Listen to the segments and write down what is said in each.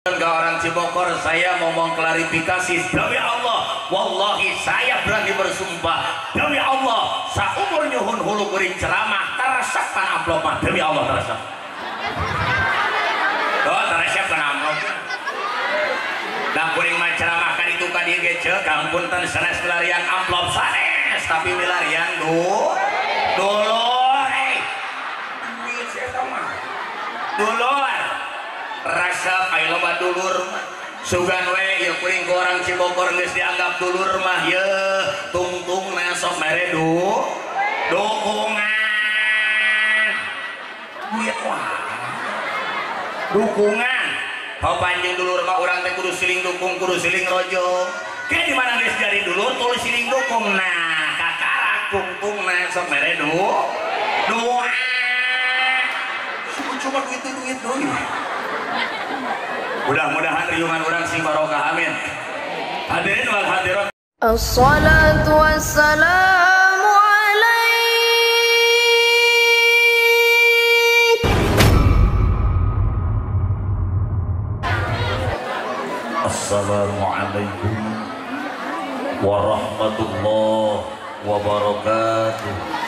Ke orang Cibokor, saya mau mengklarifikasi demi Allah, wallahi saya berani bersumpah demi Allah, saumur nyuhun hulu kuring ceramah teresep kan amplop mah, demi Allah teresep. Oh teresep kan amplop. Dan kuring mah ceramah kan itu kan dia gece, kampunten sanes pelarian amplop sanes, tapi pelarian dulur, duit saya mah dulur. Rasa ayo loba dulur sugan we ya kuring ke orang Cibokor geus dianggap dulur mah ye tungtung na sok mere dukungan duit wah dukungan hau panjang dulur mah urang teh kudu siling dukung kudu siling rojo ke di mana geus jadi dulur tulis siling dukung nah kakarak tungtung na sok mere dukungan cuma duit doi. Mudah-mudahan riungan orang sing barokah, amin. Hadirin wal hadirat. Assalatu wassalamu alaik. Assalamualaikum warahmatullahi wabarakatuh.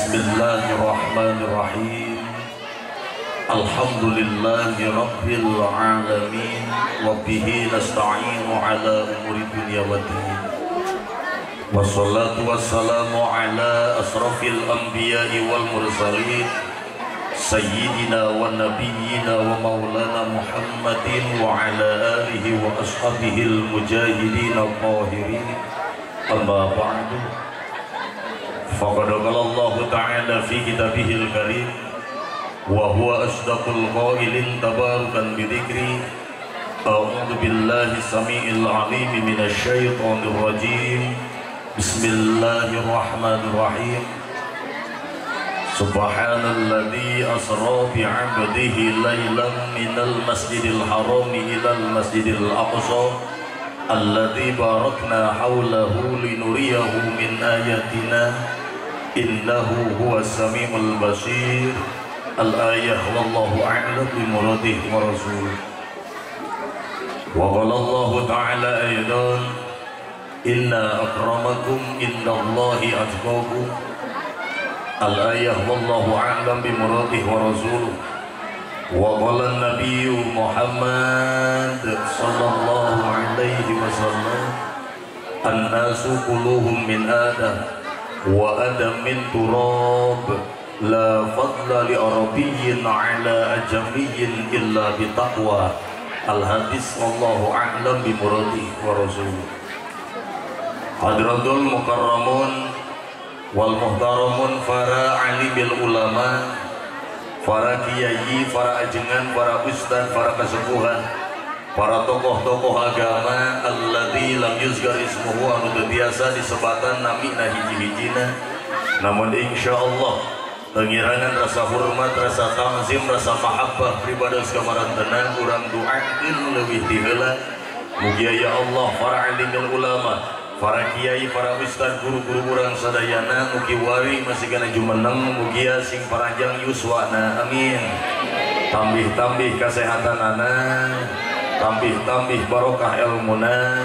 Bismillahirrahmanirrahim. Alhamdulillahi rabbil alamin wa bihi nasta'inu ala umuri dunya waddin. Wassalatu wassalamu ala asrafil anbiya'i wal mursalin sayyidina wa nabiyyina wa maulana Muhammadin wa ala alihi wa ashabihi al mujahidin al-tahirin. Amma ba'du. Faqad qala Allah ta'ala fi kitabihil karim wa huwa asdaqul qailin tabarukan bi dzikri a'udzu billahi samiil 'alim minasy syaithanir rajim. Bismillahirrahmanirrahim. Subhanalladzi asra bi 'abdihi lailan minal masjidil haram ilal masjidil aqsa alladzi barakna haulahu linuriyahu min ayatina innahu huwas samiul basir. Al-ayah wallahu a'lam bi muradihi wa rasuluh. Wa qala Allah ta'ala aidan inna akramakum indallahi atqakum. Al-ayah wallahu a'lam bi muradihi wa rasuluh. Wa qala an-nabiy Muhammad sallallahu alaihi wasallam an-nasu kulluhum min adam wa adam min turab la fadla li arabiyyin ala ajamiyyin illa bi taqwa. Al-hadis wallahu a'lam bi muradihi wa rasuluh. Hadratul mukarramun wal muhtaramun para alimil ulama, para kiai, para ajengan, para ustad, para kesepuhan, para tokoh-tokoh agama alladzi lam yuzkar ismuhu anu teu biasa disebatan namina hiji-hijina, namun insyaallah pengirangan rasa hormat, rasa ta'zim, rasa mahabbah pribados kamarantenan urang doakeun leuwih ti heula mugi ya Allah para alimul ulama, para kiai, para ustad, guru-guru urang sadayana mugi wari masigana jumeneng mugi sing paranjang yuswana amin. Tambih-tambih kasehatanana, tambih-tambih barokah ilmuna,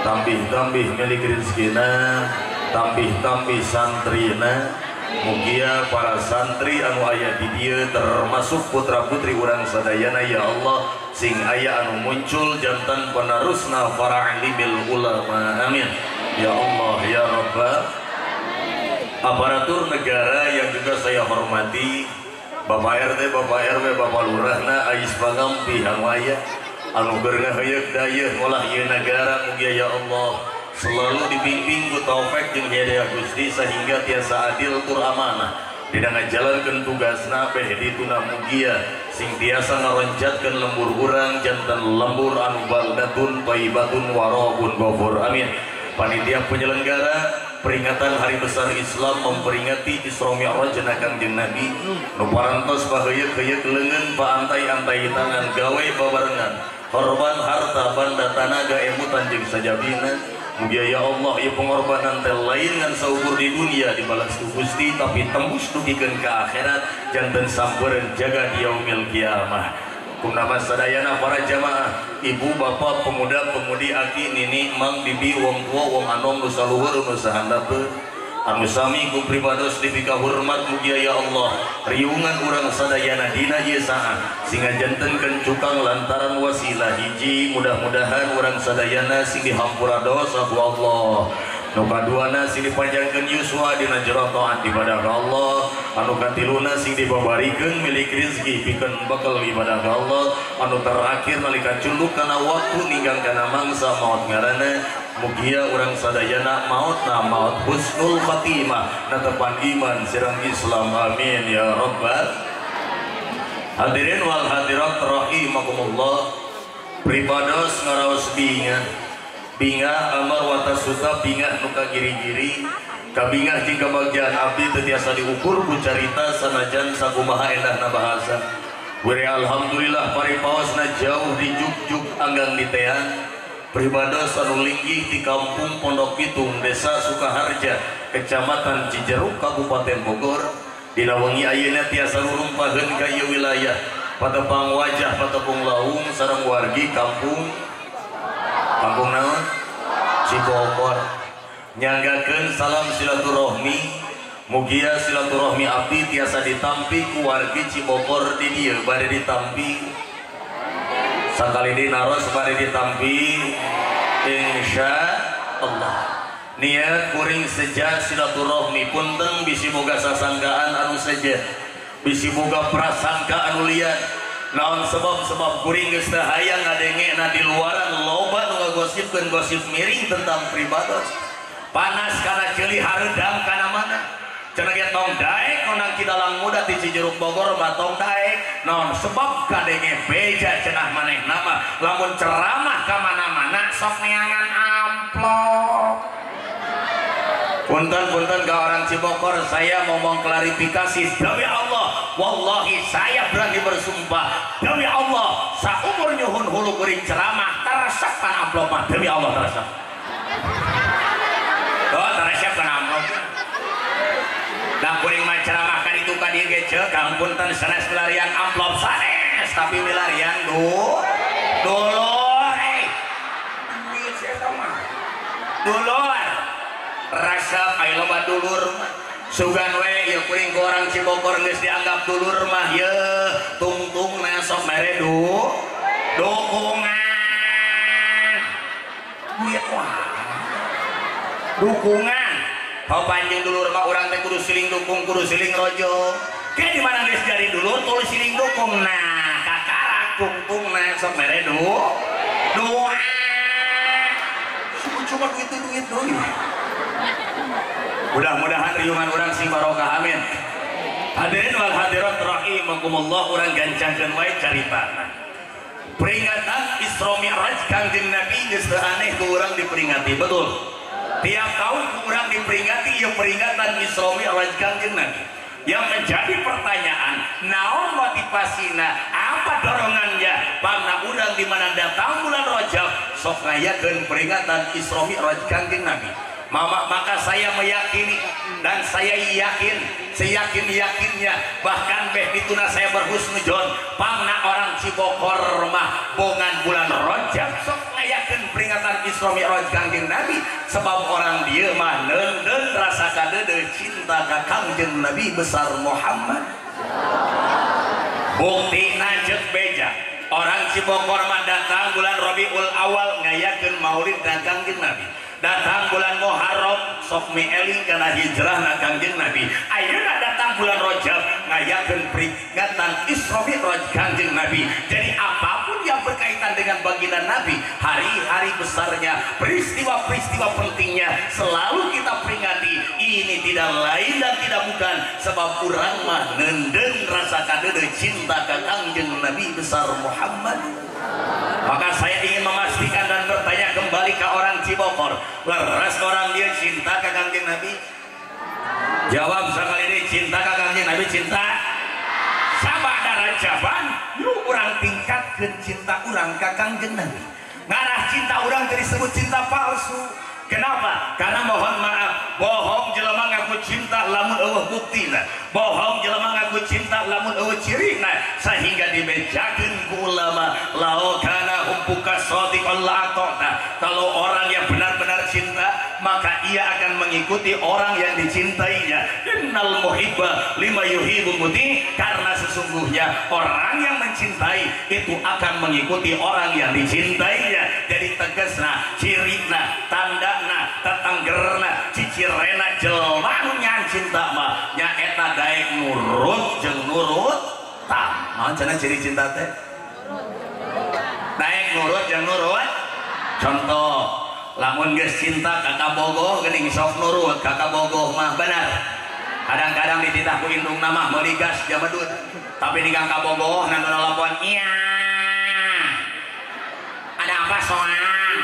tambih-tambih milik rezekina, tambih-tambih santrina. Mugia para santri anu aya di dieu termasuk putra-putri urang sadayana ya Allah sing aya anu muncul jantan penerusna para alimil ulama amin ya Allah ya Rabbal aparatur negara yang juga saya hormati, Bapak RT, Bapak RW, Bapak Lurahna, Ais Pangampi anu aya anu keur ngaheuyeuh dayeuh ngolah ieu negara mugia ya Allah selalu dibimbing ku taufik jeung hidayah Gusti sehingga tiasa adil tur amanah dina ngajalankeun tugasna beh dituna mugia sing tiasa ngaroncatkeun lembur urang janten lembur anu baldatun thayyibatun warabun ghafur amin. Panitia penyelenggara peringatan hari besar Islam memperingati Isra Mi'raj Kangjeng Nabi nu parantos paheuyeuh-heuyeuh leungeun paantai-antai tangan gawe babarengan korban harta banda tanaga emutan jeung sajabina Mugia ya Allah ya pengorbanan teh lain ngan saukur di dunia dibalas ku Gusti tapi tembus dugikeun ka akhirat janten sampeureuh jaga di yaumil kiamah. Kunaman sadayana para jamaah, ibu bapak pemuda pemudi aki nini mang bibi wong tua wong anom nu saluhur nu sahandapeuh anu sami ku pribados dipika hormat mugia ya Allah riungan urang sadayana dina ieu saat sehingga jantenkeun cukang lantaran wasilah hiji mudah-mudahan urang sadayana sing dihampura dosa ku Allah nu kaduana sing dipanjangkeun yuswa dina jero taat ibadah ka Allah anu katiluna sing dibabarikeun milik rezeki pikeun bakal ibadah ka Allah anu terakhir nalika culuk kana waktu ninggang kana mangsa maut ngaranna mugia urang sadayana mautna maut husnul khatimah natepan iman sirang Islam amin ya rabbal hadirin wal hadirat rahimakumullah pribados ngaraos bingah amar wata suta bingah nuka giri-giri kabingah jika bagian abdi tetiasa diukur ku carita sanajan sakumaha endahna bahasa wiri alhamdulillah paripaosna jauh di juk-juk anggang di tean pribados anu linggih di kampung Pondok Pitung desa Sukaharja kecamatan Cijeruk Kabupaten Bogor dina wengi ayeuna tiasa rurumpaheun ka ieu wilayah patepang wajah patepung laung sareng wargi kampung naon Cibogor nyanggakeun salam silaturahmi mugia silaturahmi abdi tiasa ditampi ku wargi Cibogor di dieu bade ditampi sakali dinaros bade ditampi insya Allah niat kuring sejak silaturahmi punten bisi boga sasangkaan anu seje bisi boga prasangka anu liat naon sebab kuring geus teu hayang ngadengena di luaran loba nu ngagosipkeun gosip miring tentang pribados panas kana ceuli hareudang kana mana cenah ge tong daek konang kidalang muda di Cijeruk Bogor batong daek naon sebab kadenge beja cenah manehna mah lamun ceramah ka mana-mana sok neangan amplop. Punten ka orang Cibogor saya mau klarifikasi demi Allah wallahi saya berani bersumpah demi Allah saumur nyuhun hulu kuring ceramah teresep kan amplop mah demi Allah teresep teresep kan amplop dan kuring mah ceramah kan itu kan dia gece kang punten sanes pelarian amplop sanes tapi pelarian dulur duit saya mah dulur rasa ayo loba dulur sugan we ya kuring ke orang Cibogor geus dianggap dulur mah ye tungtung na sok mere dukungan duit wah dukungan hau panjang dulur mah urang teh kudu siling dukung kudu siling rojo ke di mana geus jadi dulur tulis siling dukung nah kakarak tungtung na sok mere dukungan cuma duit mudah-mudahan riungan orang sing barokah amin. Hadirin wal hadirat rahimakumullah urang gancangkeun wae caritana. Peringatan Isra Mi'raj Kangjeng Nabi geus teu aneh ku urang diperingati betul. Tiap tahun ku urang diperingati ieu peringatan Isra Mi'raj Kangjeng Nabi. Yang menjadi pertanyaan, naon motivasina? Apa dorongannya? Bangna urang di mana datang bulan Rajab sok ngayakeun peringatan Isra Mi'raj Kangjeng Nabi. Maka saya meyakini dan saya yakin seyakin-yakinnya bahkan beh dituna saya berhusnudzon pangna orang Cibogor mah bongan bulan Rajab sok ngayakeun peringatan Isra Mi'raj Kangjeng Nabi sebab orang dieu mah neundeun rasa kadeudeut cinta ka Kangjeng Nabi besar Muhammad buktina jeung beja orang Cibogor mah datang bulan Rabiul Awal ngayakeun maulid ka Kangjeng Nabi datang bulan Muharram sok mieling kana hijrah na Kangjeng Nabi ayeuna datang bulan Rajab ngayakeun peringatan Isra Mi'raj Kangjeng Nabi jadi apapun yang berkaitan dengan baginda Nabi hari-hari besarnya peristiwa-peristiwa pentingnya selalu kita peringati ini tidak lain dan tidak bukan sebab urang mah neundeun rasa kadeudeut cinta ka Kangjeng Nabi besar Muhammad. Maka saya ingin memastikan dan bertanya kembali ke orang Cibogor leres orang dia cinta ke Kangjeng Nabi jawab sekali ini cinta ke Kangjeng Nabi cinta sabada jawaban yuk orang tingkatkan cinta orang ke Kangjeng Nabi ngarah cinta orang disebut cinta palsu Kenapa? Karena mohon maaf, bohong jelema ngaku cinta lamun eueuh buktina, bohong jelema ngaku cinta lamun eueuh cirina, sehingga dibejakeun ku ulama lao kana hubbuka shadiqan la ata'ta. Kalau orang yang benar-benar cinta, maka ia akan mengikuti orang yang dicintainya. Innal muhibba lima yuhibbu muti, karena sesungguhnya orang yang mencintai itu akan mengikuti orang yang dicintainya. Jadi tegasna, cirina, tandana, tetanggerna, cicirena jelema nu nyan cinta mah nyaeta daek nurut jeung nurut tak. Naon cenah ciri cinta teh? Daek nurut jeung nurut. Contoh, lamun geus cinta kakak bogoh geuning sok nurut kakak bogoh mah benar. Kadang-kadang dititah ku indung nama meuli gas jamadut, tapi di kakak bogoh nanu nelpon iya. Ada apa soang?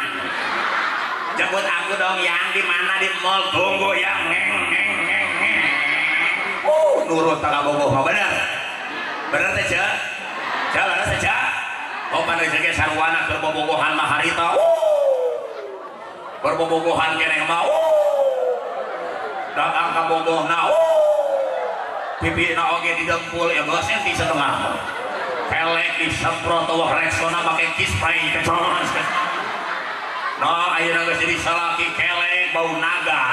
Jemput aku dong yang di mana di mall, tunggu yang nurut kakak bogoh mah benar. Benar teh ce? Jalan saja. Oh pandai jaga sarwana keur bobogohan mah harita. Berbobogohan keneh mah datang ka bogohna pipina oge didempul ya 2 cm setengah kelek disemprot wah Rexona make kiss spray kecos nah ayeuna geus jadi salaki kelek bau naga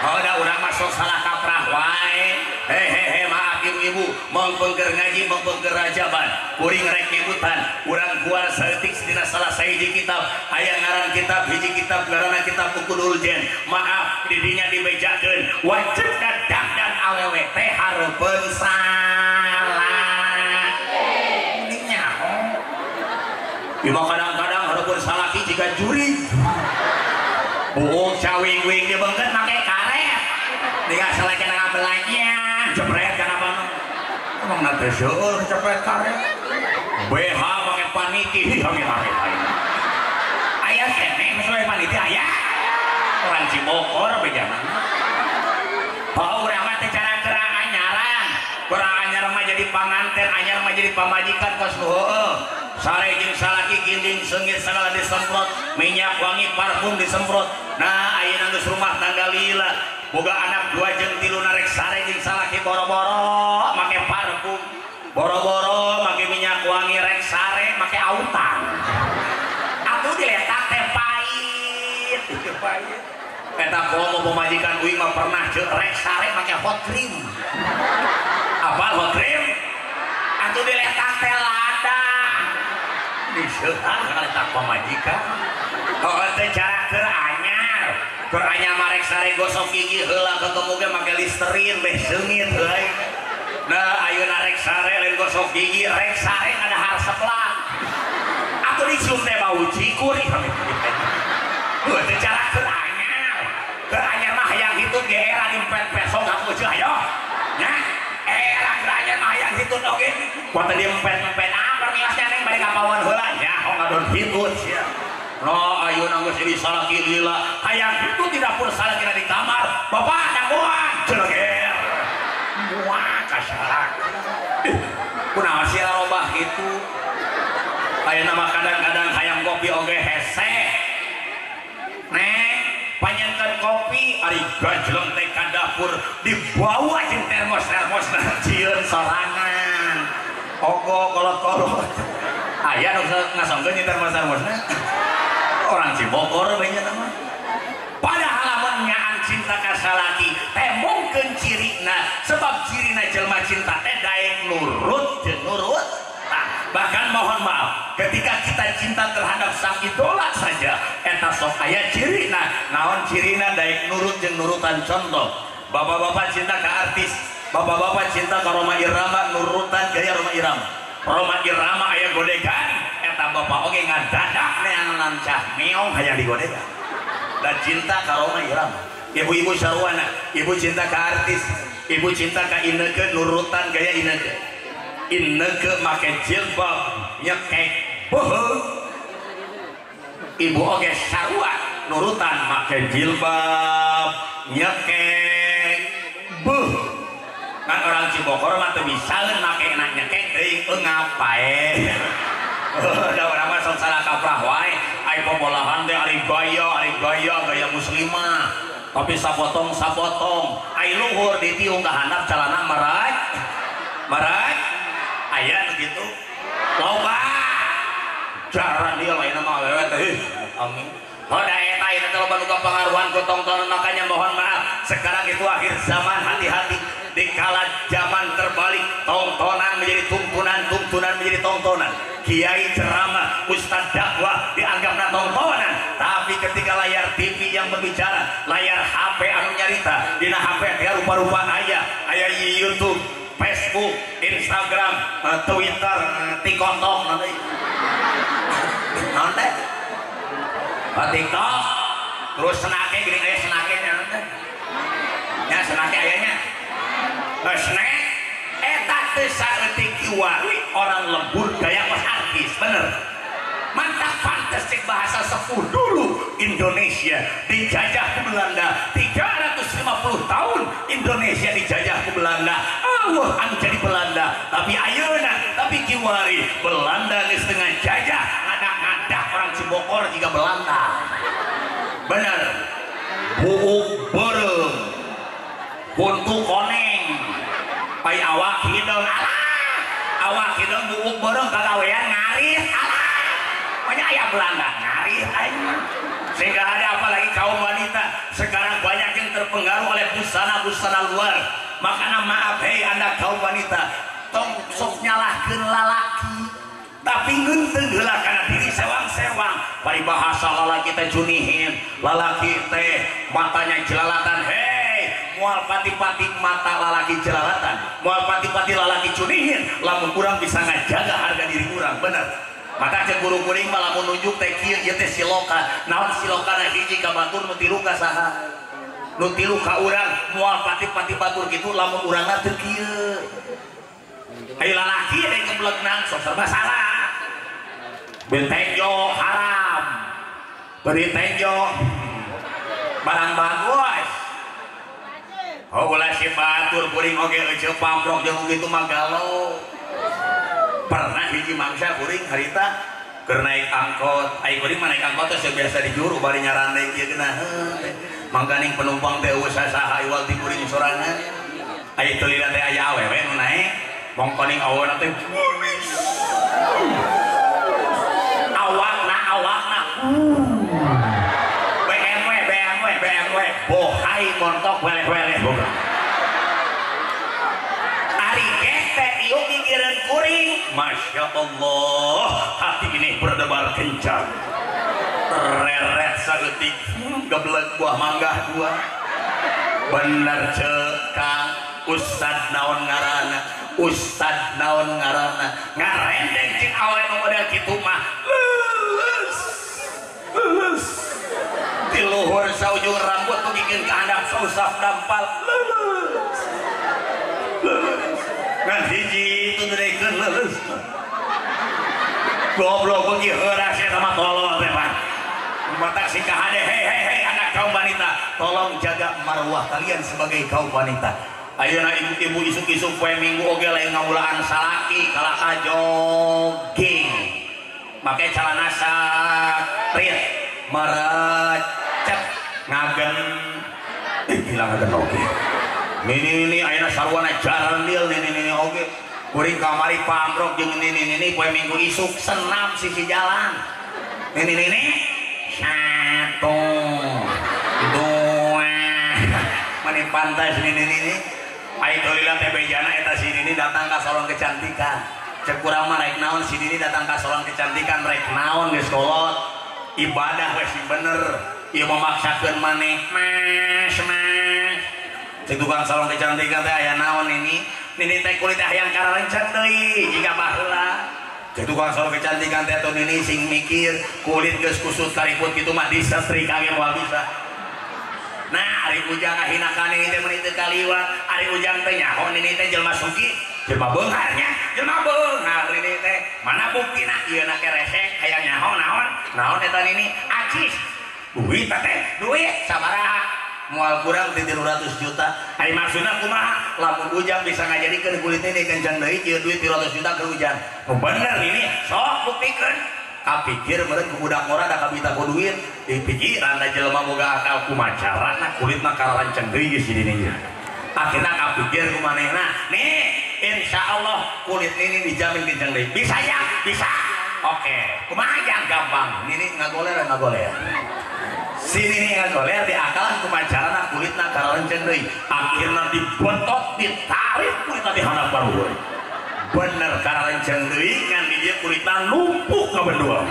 da urang masuk salah kaprah wae hehehe maaf ibu-ibu mongpeng keur ngaji mongpeng keur rajaban kuring rek nyebutan urang keluar saeutik dina salah sahiji kitab aya ngaran kitab hiji kitab ngaranna kitab Ukudul Jen maaf didinya dibejakeun wajib dadang dan awewe teh hareupeun salah ininya kadang-kadang hareupeun salaki jika juri buuk cawing-wing dibeungkeun make karet diga salaki ngabelanya jepret kana apa emang nate seueur jepret karet BH make paniti hami-hami aya keneh sesuai paniti aya orang Cibokor bejanan oh urang mah teh cara gerang anyaran kurang anyar mah jadi panganten anyar mah jadi pamajikan kos heueuh sare jeung salaki ginding seungit segala disemprot minyak wangi parfum disemprot nah ayeuna geus rumah tangga lila boga anak 2 jeung 3 narek sare jeung salaki boro-boro make parfum boro-boro make minyak wangi rek sare make autan atuh diletak teh pahit itu pahit eta komo pemajikan uing mah pernah ceuk rek sare make hot cream apa hot cream atuh diletak teh lada diseuhan kaletak pemajikan oh teh cara keur anyar marek sare gosok gigi heula kegemuge make Listerine beh seungit heuy nah ayeuna rek sare lain gosok gigi rek sare ada harseplan atuh dicium teh bau cikur heuh teh cara keur anyar mah hayang hitut ge era dimpet-pet sogak eueuh ayo nya era keur anyar mah hayang hitut oge kuat teh diempet-empet perniasnya neng balik kapawan heula nya kok ngadon hitut sia no ayeuna geus jadi salaki lila hayang hitut di dapur salaki di kamar bapak daguan ceger muak kasarak kunaon sih robah gitu ayeuna mah kadang-kadang hayang kopi oge hese neng panyankan kopi ari gajleng teh ka dapur dibawa jeung termos cieun sorangan ogo kolot-kolot aya nu ngasongkeun jeung termos-termosna orang Cibokor banyak nama padahal lamun nyaan cinta ka salaki teh mungkin cirina sebab cirina jelema cinta teh daek nurut jeung nurut bahkan mohon maaf ketika kita cinta terhadap sang idola saja eta sok aya cirina naon cirina daek nurut jeung nurutan contoh bapak-bapak cinta ka artis bapak-bapak cinta ka Rhoma Irama nurutan gaya Rhoma Irama aya godegan eta bapak oge ngadadak neangan cah meong hayang digodegan dan cinta ka Rhoma Irama ibu-ibu sarwana ibu cinta ka artis ibu cinta ka Inneke nurutan gaya Inneke make jilbab nyekek ibu oge sarua nurutan make jilbab nyekek kan orang Cibokor mah teu bisaeun make nyekek teuing ngapae da urang mah sok salah kaprah wae ai pemolahan teh ari gaya ari gaya muslimah tapi sapotong ai luhur ditiung ka handap calana maraj aya gitu loba jarang dia lain nama awewe teh amin hoda eta ieu teh loba nu kapangaruhan ku tontonan makanya mohon maaf sekarang itu akhir zaman hati-hati dikala zaman terbalik tontonan menjadi tuntunan menjadi tontonan kiai ceramah ustad dakwah dianggapna tontonan tapi ketika layar TV yang berbicara layar HP anu nyarita dina HP teh rupa-rupa aya YouTube Facebook Instagram Twitter TikTok nanti nanti TikTok terus senake gini aya senake nanti ya senake ayanya snack eta teh saeutik kiwari orang lembur gaya mas artis bener mantap fantastik bahasa sepuh dulu Indonesia dijajah ke Belanda 350 tahun Indonesia dijajah ke Belanda Allah anu jadi Belanda tapi ayeuna tapi kiwari Belanda geus tengah jajah ngadak-ngadak orang Cibokor juga Belanda bener buuk beureum buntu koneng pai awak hideung awak hideung buuk beureum kagawean ngaris pokoknya aya Belanda ngaris sehingga ada apalagi kaum wanita sekarang banyak yang terpengaruh oleh busana-busana luar makanya maaf hei anda kaum wanita tong sok nyalahkeun lalaki tapi ngeunteng heula kana diri sewang-sewang bari bahasa lalaki teh junihin lalaki teh matanya jelalatan hei moal pati-pati mata lalaki jelalatan moal pati-pati lalaki junihin lamun urang bisa ngajaga harga diri urang bener maka cek guru kuring malah menunjuk teh kieu ieu teh siloka naon silokana hiji ka batur nu tilu ka saha nu tilu ka urang moal pati-pati batur kitu lamun urangna teu kieu aya lalaki aya geblegna sok serba salah bentenjo haram bentenjo barang bagus oh ulah si batur kuring oge euceuk pamrok jeung kitu mah galau pernah hiji mangsa kuring harita keur naik angkot ai kuring mah naik angkot teh biasa di juru bari nyarandai kieu geuna mangkaning penumpang teh eueuh saha iwal ti kuring sorangan ai teu lila teh aya awewe nu naik mongkoning aweuna teh awakna BMW bohai montok weleh-weleh boga kuring Masya Allah hati ini berdebar kencang tereret saeutik gebleg buah mangga dua bener cekang ustad naon ngaranna ngarendeng cing awe nu model kitu mah lulus di luhur saujung rambut tugikeun ka handap sausap dampal lulus ngan hiji itu nurekeun lulus goblok beuki heuras eta mah tolol teh Pak matak si kahade hei anak kaum wanita tolong jaga marwah kalian sebagai kaum wanita ayeuna ibu-ibu isuk-isuk poe minggu oge lain ngaulaan salaki kalaka jogging make calana satrit merecet ngagen hilang ngagen oge ini ayeuna sarwana jalan deul ini oge kuring kamari pamrok jeung ini poe minggu isuk senam sisi jalan ini satu dua mani pantai ini ayo lila teh bejana eta sini datang ka salon kecantikan cek urang mah rek naon sini datang ka salon kecantikan rek naon geus kolot ibadah geus bener ieu memaksakeun maneh mas cek tukang salon kecantikan teh aya naon ini teh kulit hayang kararenceng deui jiga baheula cek tukang salon kecantikan teh atuh nini sing mikir kulit geus kusut kariput kitu mah disetrika ge moal bisa nah ari ujang ahinakan ini teh meuni teu kaliwat ari ujang teh nyaho ini teh jelema sugi jelema beungarnya jelema beungar ini teh mana buktina ieu na keresek hayang nyaho naon eta nini acis duit teh duit sabaraha moal kurang ti 300 juta ari maksudna kumaha lamun ujang bisa ngajadikeun kulit ini kencang deui ieu duit 300 juta ke ujang bener ini sok buktikeun kapikir meureun budak mora da kabita ku duit dipikiran da jelema boga akal kumacarana kulitna karanceng deui geus di dinya akhirna kapikir ku manehna nih insyaallah kulit ini dijamin kenceng deui bisa ya bisa oke kumaha yang gampang ini ngagoler sini nih ngagoler di akalan kumacarana kulitna karanceng deui akhirna dibentot ditarik kulitna di handap barueur bener karanceng deui ngan di dieu kulitna numpuk ka bendua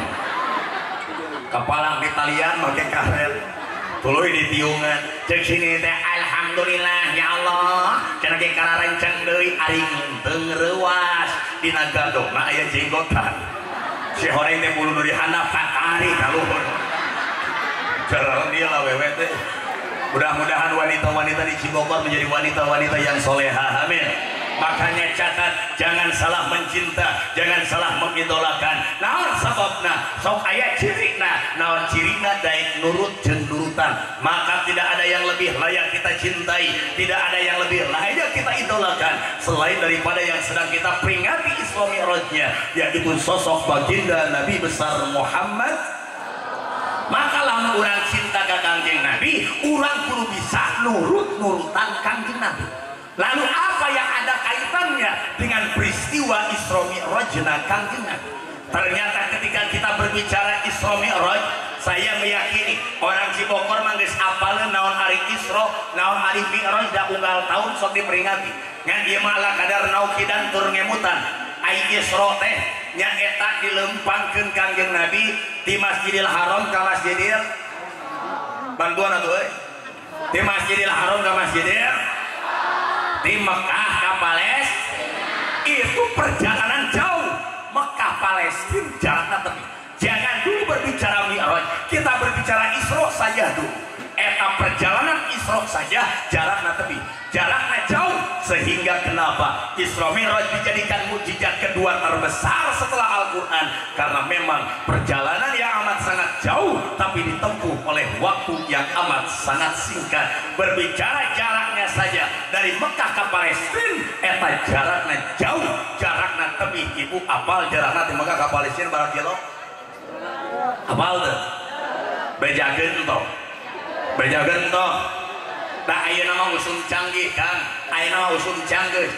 kapalang di talian make karet tuluy ditiungan cek sini teh alhamdulillah ya Allah cenah ge karanceng deui ari teu reuas dina gadogna aya jenggotan si horeng teh bulu nu dihandap kakari ka luhur jararan dia lah wewe teh mudah-mudahan wanita-wanita di Cibogor menjadi wanita-wanita yang soleha amin. Makanya catat jangan salah mencinta jangan salah mengidolakan naon sababna sok aya cirina naon cirina daek nurut jeung nurutan maka tidak ada yang lebih layak kita cintai tidak ada yang lebih layak kita idolakan selain daripada yang sedang kita peringati Isra Mi'rajnya yaitu sosok baginda Nabi besar Muhammad. Maka lamun urang cinta ka Kangjeng Nabi urang kudu bisa nurutan Kangjeng Nabi. Lalu apa yang ada kaitannya dengan peristiwa Isra Mi'rajna Kangjeng Nabi? Ternyata ketika kita berbicara Isra Mi'raj, saya meyakini orang Cibogor mah geus apaleun naon ari Isra, naon ari Mi'raj da unggal taun sok diperingati. Ngan ieu mah ala kadar naukidan tur ngemutan. Ai Isra teh nyaeta dilempangkeun Kangjeng Nabi di Masjidil Haram ka Masjidil bantuan atuh euy. Di Masjidil Haram ka Masjidil di Mekah ke Palestina itu perjalanan jauh. Mekah Palestina jaraknya tepi. Jangan dulu berbicara Mi'raj, kita berbicara Isra saja dulu. Eta perjalanan Isra saja jaraknya tepi, jaraknya jauh sehingga kenapa Isra Mi'raj dijadikan mukjizat kedua terbesar setelah Al-Quran karena memang perjalanan yang amat sangat jauh tapi ditempuh oleh waktu yang amat sangat singkat. Berbicara jaraknya saja dari Mekah ke Palestina eta jaraknya jauh, jaraknya tepi. Ibu apal jaraknya di Mekah ke Palestina berapa kilo? Apal tuh? Bejakeun toh. Bejakeun toh. Nah ayeuna mah usum canggih kan, ayeuna mah usum canggih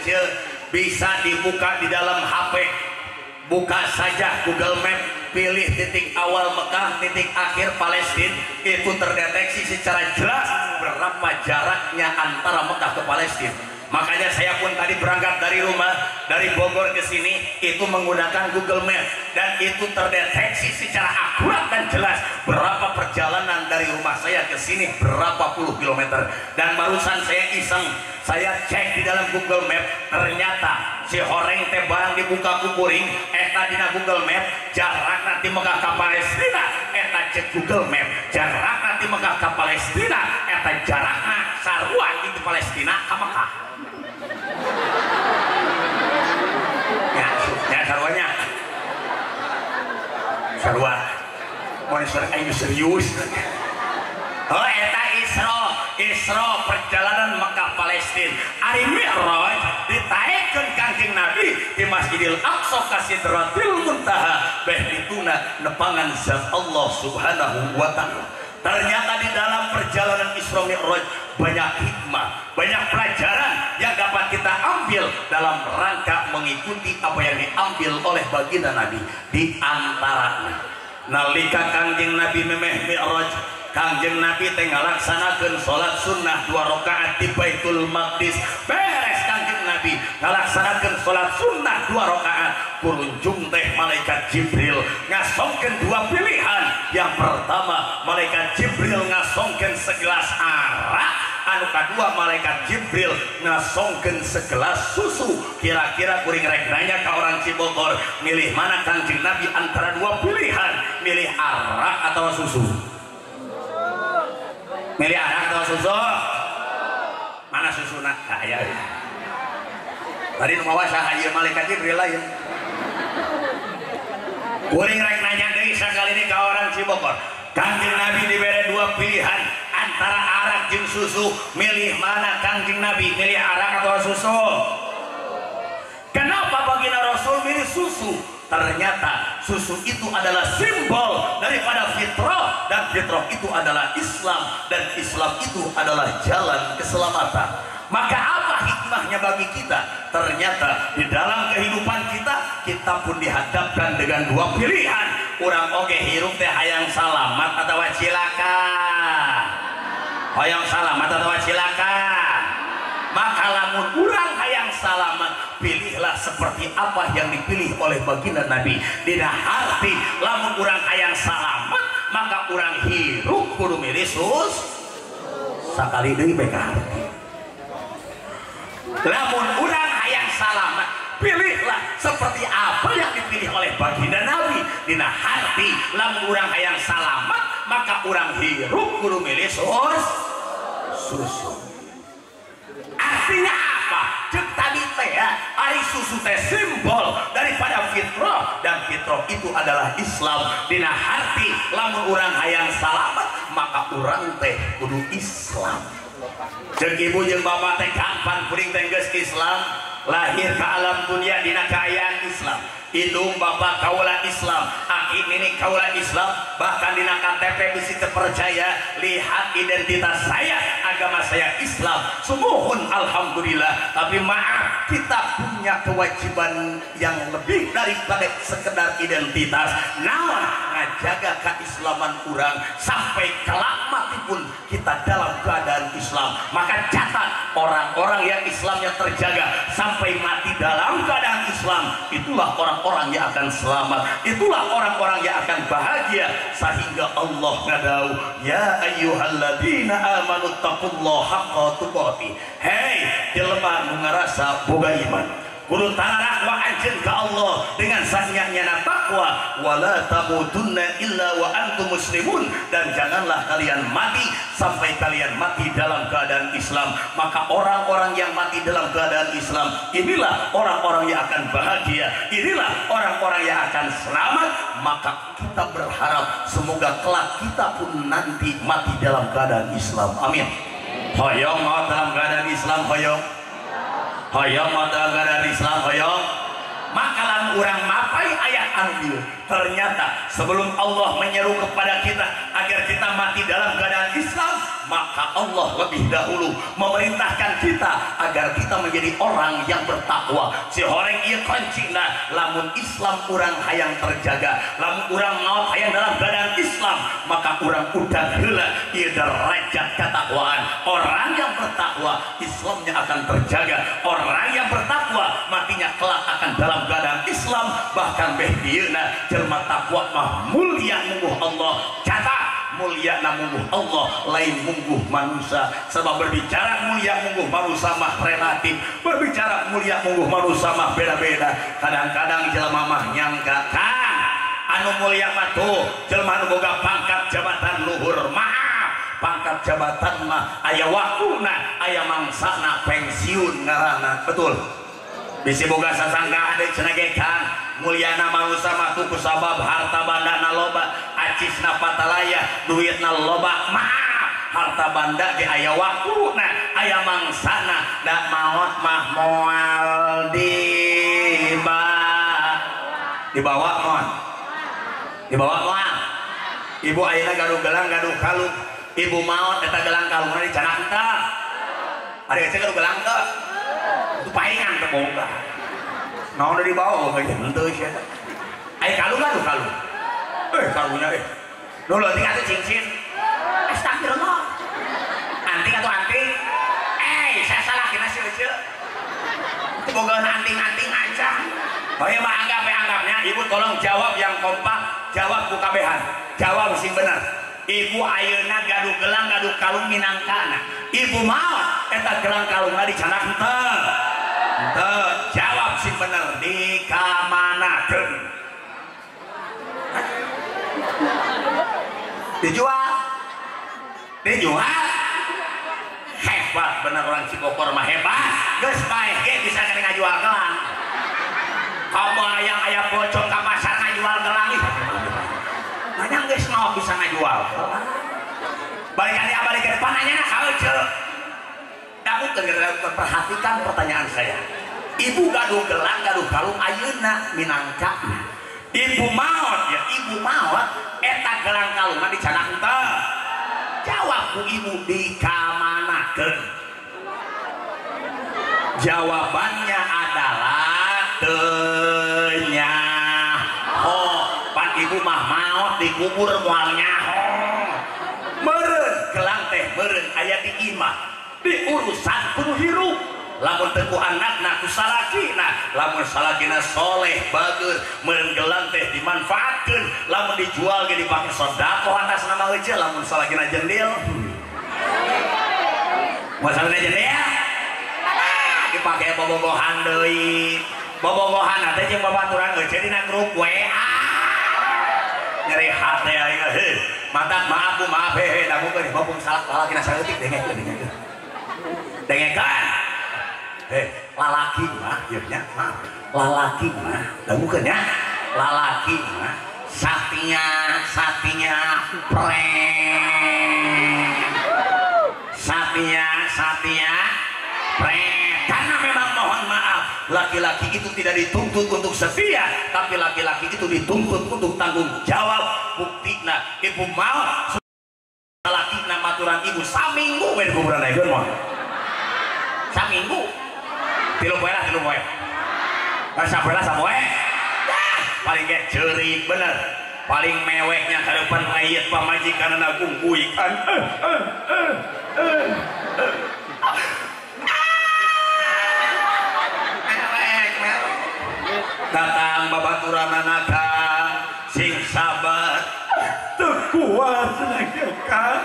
bisa dibuka di dalam HP, buka saja Google Map, pilih titik awal Mekah, titik akhir Palestina, itu terdeteksi secara jelas berapa jaraknya antara Mekah ke Palestina. Makanya saya pun tadi berangkat dari rumah, dari Bogor ke sini itu menggunakan Google Map dan itu terdeteksi secara akurat dan jelas berapa perjalanan dari rumah saya ke sini berapa puluh kilometer. Dan barusan saya iseng, saya cek di dalam Google Map, ternyata si horeng teh barang dibuka kukuring eta dina Google Map jarak nanti Mekah ke Palestina eta cek Google Map jarak nanti Mekah ke Palestina eta jarakna sarua di Palestina ke Mekah. Ya sarwanya sarua monster aing serius. Oh eta Isra perjalanan Mekah Palestina. Ari Mi'raj ditaekeun Kangjeng Nabi di Masjidil Aqsa ka Sidratil Muntaha beh dituna nepangan zat Allah Subhanahu wa taala. Ternyata di dalam perjalanan Isra Mi'raj banyak hikmah, banyak pelajaran yang dapat kita ambil dalam rangka mengikuti apa yang diambil oleh baginda Nabi. Di antaranya nalika Kangjeng Nabi memeh Mi'raj, Kangjeng Nabi teh ngalaksanakeun salat sunnah 2 rakaat di Baitul Maqdis. Beres Kangjeng Nabi ngalaksanakeun salat sunnah 2 rakaat, kurunjung teh malaikat Jibril ngasongkeun 2 pilihan. Yang pertama malaikat Jibril ngasongkeun segelas arak, anu kadua malaikat Jibril ngasongkeun segelas susu. Kira-kira kuring rek nanya ka orang Cibogor, milih mana Kangjeng Nabi antara 2 pilihan, milih arak atau susu? Milih arak atau susu? Mana susuna? Nah, ya. Tadi nu mawa saha ieu malaikat Jibril lain. Kuring rek nanya deui sakali ini ka orang Cibogor. Kangjeng Nabi dibere 2 pilihan antara arak jeung susu, milih mana Kangjeng Nabi? Milih arak atau susu? Kenapa baginda Rasul milih susu? ternyata susu itu adalah simbol daripada fitrah, dan fitrah itu adalah Islam, dan Islam itu adalah jalan keselamatan. Maka apa hikmahnya bagi kita? Ternyata di dalam kehidupan kita, kita pun dihadapkan dengan dua pilihan. Urang oge hirup teh hayang salamat atau cilaka, hayang salamat atau cilaka. Maka lamun urang hayang salamat, pilihlah seperti apa yang dipilih oleh baginda Nabi. Dina harti lamun urang hayang salamat, maka urang hirup kudu milih sakali deui bae ka harti. Lamun urang hayang salamat, pilihlah seperti apa yang dipilih oleh baginda Nabi. Dina harti lamun urang hayang salamat, maka urang hirup kudu milih susu. Artinya apa? Cek tadi teh ya, ari susu teh simbol daripada fitrah, dan fitrah itu adalah Islam. Dina harti lamun urang hayang salamat, maka urang teh kudu Islam. Cek ibu jeung bapak teh kapan kuring teh geus Islam, lahir ke alam dunia dina kaayaan Islam. Indung bapak kaula Islam, aki nini kaula Islam, bahkan dina KTP bisa terpercaya. Lihat identitas saya, agama saya Islam. Sumuhun alhamdulillah. Tapi maaf, kita punya kewajiban yang lebih daripada sekedar identitas. Naon ngajaga keislaman kurang sampai kelak mati pun kita dalam keadaan Islam. Maka catat, orang-orang yang Islamnya terjaga sampai mati dalam keadaan Islam, itulah orang-orang yang akan selamat, itulah orang-orang yang akan bahagia. Sehingga Allah ngadau, ya ayyuhalladzina amanu taqullaha haqqa tuqatih. Hei jelema nu ngarasa boga iman, kudu tarakwa anjeun ka Allah dengan sanyanya takwa. Wala tamutunna illa wa antum muslimun, dan janganlah kalian mati sampai kalian mati dalam keadaan Islam. Maka orang-orang yang mati dalam keadaan Islam, inilah orang-orang yang akan bahagia, inilah orang-orang yang akan selamat. Maka kita berharap semoga kelak kita pun nanti mati dalam keadaan Islam. Amin. Hoyong mau dalam keadaan Islam, hoyong. Hoyong mau dalam keadaan Islam, hoyong. Maka lan urang mapai ayat ambil. Ternyata sebelum Allah menyeru kepada kita agar kita mati dalam keadaan Islam, maka Allah lebih dahulu memerintahkan kita agar kita menjadi orang yang bertakwa. Si horeng ieu kuncina, lamun Islam urang hayang terjaga, lamun urang maot hayang dalam keadaan Islam, maka urang udah heula ieu derajat ketakwaan. Orang yang bertakwa, Islamnya akan terjaga. Orang yang bertakwa, matinya kelak akan dalam keadaan Islam. Bahkan beh dieuna jelma takwa mah mulia mungguh Allah. Catat, mulia namungguh Allah lain mungguh manusia. Sebab berbicara mulia mungguh manusia mah relatif, berbicara mulia mungguh manusia mah beda-beda. Kadang-kadang jelma mah nyangka kan anu mulia mah tuh jelma anu boga pangkat jabatan luhur. Maaf, pangkat jabatan mah aya waktuna, aya mangsana pensiun ngaranna. Betul, bisi boga sasangga ada cenegekan muliana manusia mah tuh kusabab harta bandana loba, acisna patalaya, duitna loba. Maaf, harta banda di aya waktuna, aya mangsana, da maot mah moal dibawa moal moal. Ibu ayeuna gaduh gelang gaduh kalung, ibu maot eta gelang kalungna dicanak henteu. Ari geus gaduh gelang teu, itu paingan teu boga. Naon udah dibawa kayak henteu sia. Aya kalung gaduh kalung. Kalungnya nu leutik atuh cincin. Astagfirullah. Anting atau anting? Saya salah kena sih eueuh. Itu boga anting-anting aja. Bae mah anggapnya ibu tolong jawab yang kompak, jawab ku kabehan. Jawab sing bener. Ibu ayeuna gaduh gelang gaduh kalung minangkana. Ibu maot eta gelang kalungna dicanak henteu. Henteu. Jawab sing bener, di kamanakeun? Dijual. Hebat bener orang Cibokor mah hebat. Geus bae ge bisa ngajual gelang. Kamu yang aya pocong ka pasar ngajual gelang ih. Nanya geus mau bisa ngajual. Balik kali abadi ke depan nanya na kauceul. Aku perhatikan pertanyaan saya. Ibu gaduh gelang gaduh kalung ayeuna minangka ibu maot ya ibu maot eta gelang kalungan di canak teh jawab ku ibu di kamanakeun jawabannya adalah tenya pan ibu mah maot dikubur moal nyaho meureun gelang teh meureun aya di imah di urusan kudu hirup lamun teu ku anakna ku salakina lamun salakina soleh bagus meureun gelang teh dimanfaatkeun lamun dijual ge dipake sedekah atas nama heujeul lamun salakina jendil masalahna jendil dipake bobogohan deui bobogohan teh jeung babaturan heujeul dina grup WA nyeri hate aing heuh mantap maaf bu maaf hehe dagukeun bapung salakina saeutik dengekeun lalaki mah ya mah lalaki mah dagukeun ya lalaki mah satinya preng karena memang mohon maaf laki-laki itu tidak dituntut untuk setia tapi laki-laki itu dituntut untuk tanggung jawab buktina ibu mau laki-laki maturan ibu saminggu we kuburan ayeuna mah saminggu tilu poe sabelah sapoe paling ge ceurik bener paling meweknya ka depan mayit pamajikanna gungguikan datang babaturanana Kang sing sabar teu kuat lagi Kang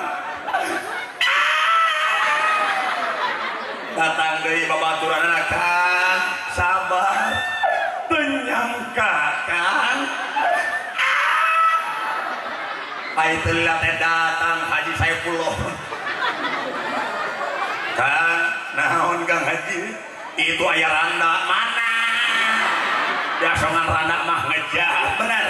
datang deui babaturanana Kang sabar teu nyangka Kang ai teu teh datang Haji Saifullah Kang naon Kang Haji itu aya randa mana dasongan randa mah ngejah bener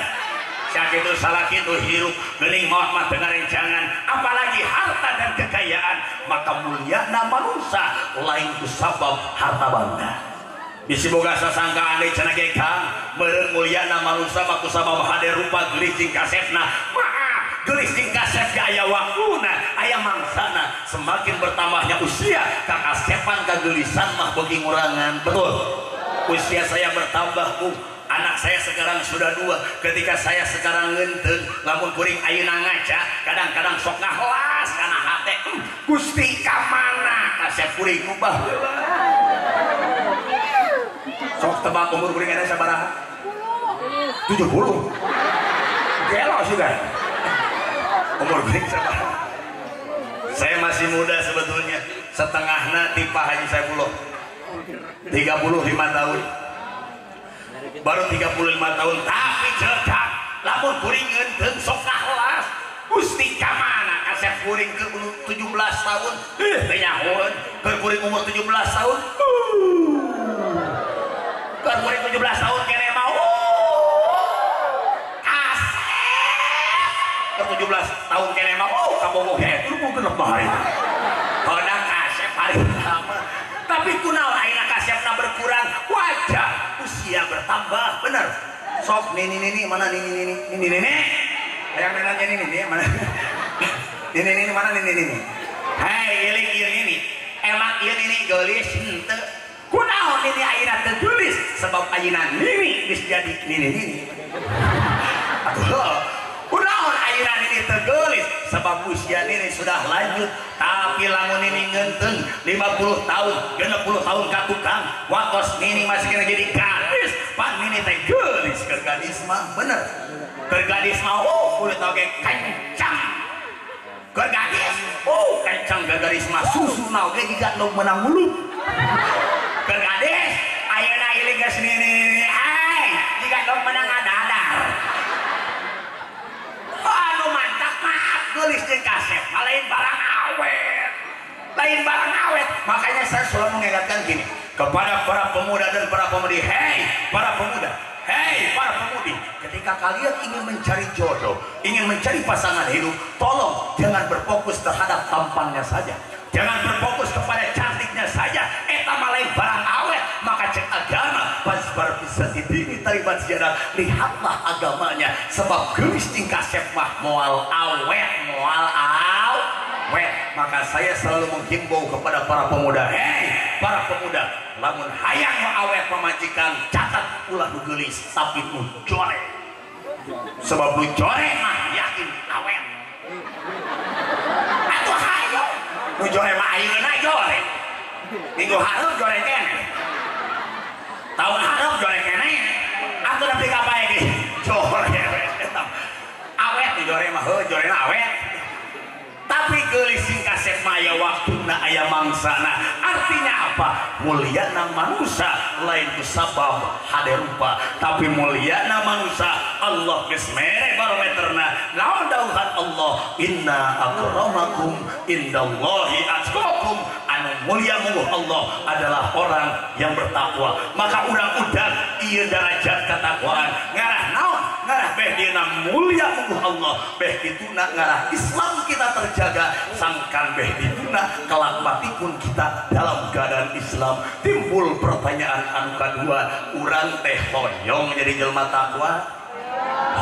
sakitu salakitu hirup geuning maot mah teu ngarencangan apalagi harta dan kekayaan maka mulyana manusia lain ku sabab harta banda bisi boga sasangkaan deui cenah ge Kang meureun mulyana manusia mah ku sabab hade rupa geulis jeung kasepna maaf geulis jeung kasep ge aya waktuna aya mangsana semakin bertambahnya usia kakasepan kageulisan mah beuki ngurangan betul usia saya bertambah bu anak saya sekarang sudah 2 ketika saya sekarang ngenteng lamun kuring ayeuna ngaca kadang-kadang sok ngahlas kana hate Gusti ka mana kasep kuring ngubah sok tebak umur kuring ada sabaraha 70 gelo sih kan umur kuring sabaraha saya masih muda sebetulnya setengahna tipe Haji Saifullah 35 tahun baru 35 tahun tapi cedak lamun kuring ngeunteung sok kahlas Gusti ka mana kasep kuring ke 17 tahun teh nyahoeun keur kuring umur 17 tahun keur kuring 17 tahun kene mau kasep keur 17 tahun kene mau kabogoh he kudu genep bahari kana kasep hari pertama tapi kunaon ayeuna kasepna berkurang wajah usia bertambah bener sok nini mana nini yang nanya nini mana nini mana nini hei iling ieu nini emang ieu nini geulis henteu kunaon nini ayeuna teu geulis sebab ayeuna nini geus jadi nini atuh kunaon ayeuna nini teu geulis sebab usia nini sudah lanjut tapi lamun nini ngeunteung 50 tahun 60 tahun ka tukang wakos nini masih kena jadi gadis pan nini teh geulis keur gadis mah bener keur gadis mah kulit oge kencang keur gadis kencang keur gadis mah susuna oge jiga nu meunang muluk keur gadis ayeuna ieu geus nini jiga nu meunang adadar anu mantap mah geulis jeung kasep lain barang awet makanya saya selalu mengingatkan gini kepada para pemuda dan para pemudi para pemudi ketika kalian ingin mencari jodoh ingin mencari pasangan hidup tolong jangan berfokus terhadap tampannya saja jangan berfokus kepada cantiknya saja eta mah lain barang awet maka cek agama sabar bisa didini taribat ziarah. Lihatlah agamanya, sebab gelis tingkah Kasep mah moal awet. Maka saya selalu menghimbau kepada para pemuda, hei para pemuda, lamun hayang mau awet pemajikan, catat ulah nu geulis tapi nu jorek, sebab nu jorek mah yakin awet. Atuh hayo nu jorek mah ayeuna jorek, minggu hareup jorek keneh, tahun hareup jorek keneh, atuh nepi ka pae ge jorek awet nu jorek mah jorek awet. Tapi geulis Kasep maya waktuna aya mangsana. Artinya apa? Mulyana manusia lain ku sabab hade rupa, tapi mulyana manusia Allah geus mere barometerna. Naon dawuhan Allah, inna akramakum indallahi atqakum. Anu mulia mungguh Allah adalah orang yang bertakwa. Maka urang udag ieu derajat ketakwaan ngarah naon? Ngarah beh dina mulia mungguh Allah, beh dituna ngarah Islam kita terjaga, sangkan beh dituna kelak mati pun kita dalam keadaan Islam. Timbul pertanyaan anu kadua, urang teh hoyong jadi jelma takwa?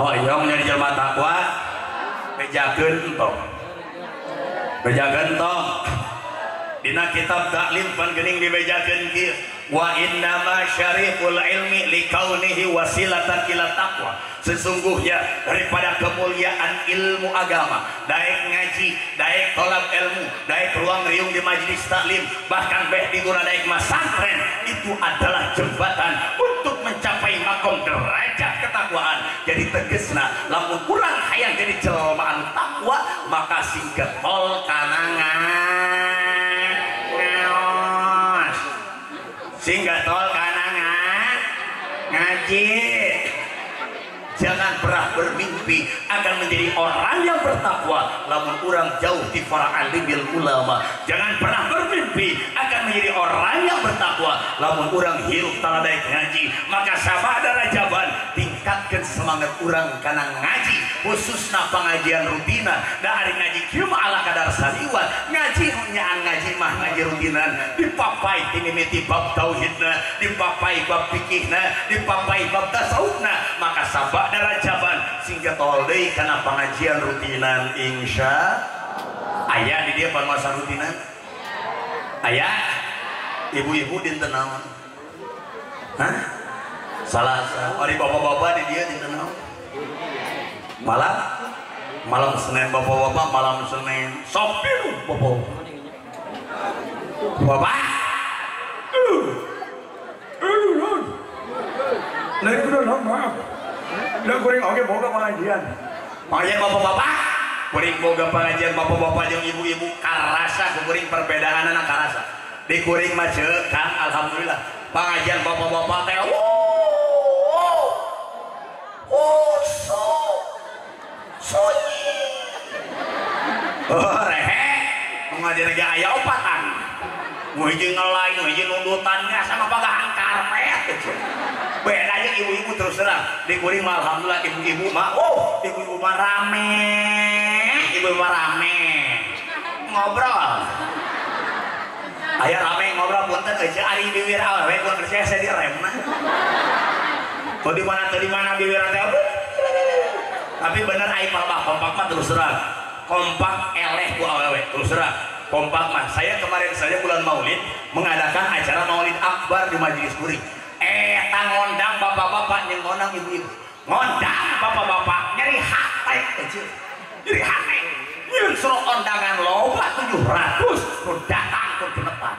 Hoyong jadi jelma takwa? Bejakeun tong. Bejakeun tong. Dina kitab taklim pan geuning dibejakeun kieu, wa innama syariful ilmi likaunihi wasilatan ila taqwa. Sesungguhnya daripada kemuliaan ilmu agama, daek ngaji, daek tolak ilmu, daek ruang riung di majelis taklim, bahkan beh di daek masantren, itu adalah jembatan untuk mencapai makom derajat ketakwaan. Jadi tegesna lamun kurang hayang jadi jelmaan takwa, maka singkat tol kanangan ngaos, singkat tol kanangan ngaji. Jangan pernah bermimpi akan menjadi orang yang bertakwa lamun urang jauh di para alimil ulama. Jangan pernah bermimpi akan menjadi orang yang bertakwa lamun urang hirup taladaik ngaji. Maka sabada rajaban tingkatkan semangat urang kana ngaji, khususna pengajian rutinan. Da ari ngaji kieu mah ala kadar sariwat, ngaji nyaan ngaji mah ngaji rutinan, dipapai timimiti bab tauhidna, dipapai bab fikihna, dipapai bab tasawufna. Maka sabada darajaban sehingga tol deui kana pengajian rutinan insya aya di dia penguasa rutinan aya ibu-ibu dinten naon hah Salasa ari bapak-bapak di dia dinten naon malam Senin bapak-bapak malam Senin sopir bapak lain kudu maaf udah kuring oke boga pengajian bapak-bapak kuring boga pengajian bapak-bapak yang ibu-ibu karasa kuring perbedaan anak karasa di kuring macet kan alhamdulillah pengajian bapak-bapak teh sunyi rehe pengajian lagi aya opatan nguhiji ngelain nguhiji nundutannya sama pagahan karpet bedanya ibu-ibu terus terang di kuring mah alhamdulillah ibu-ibu mah ibu-ibu mah rame ngobrol aya rame ngobrol punten aja ari biwira we kun kerja saya diremna kok di mana biwira teh tapi bener ai kompak mah terus terang kompak eleh ku awewe terus terang kompak mah. Saya kemarin saja bulan Maulid mengadakan acara Maulid Akbar di majelis kuring. Ngondang bapak-bapak yang ngondang ibu-ibu, ngondang bapak-bapak nyari hati aja, nyari hati. Nyun suruh undangan loba 700, nu datang ke depan.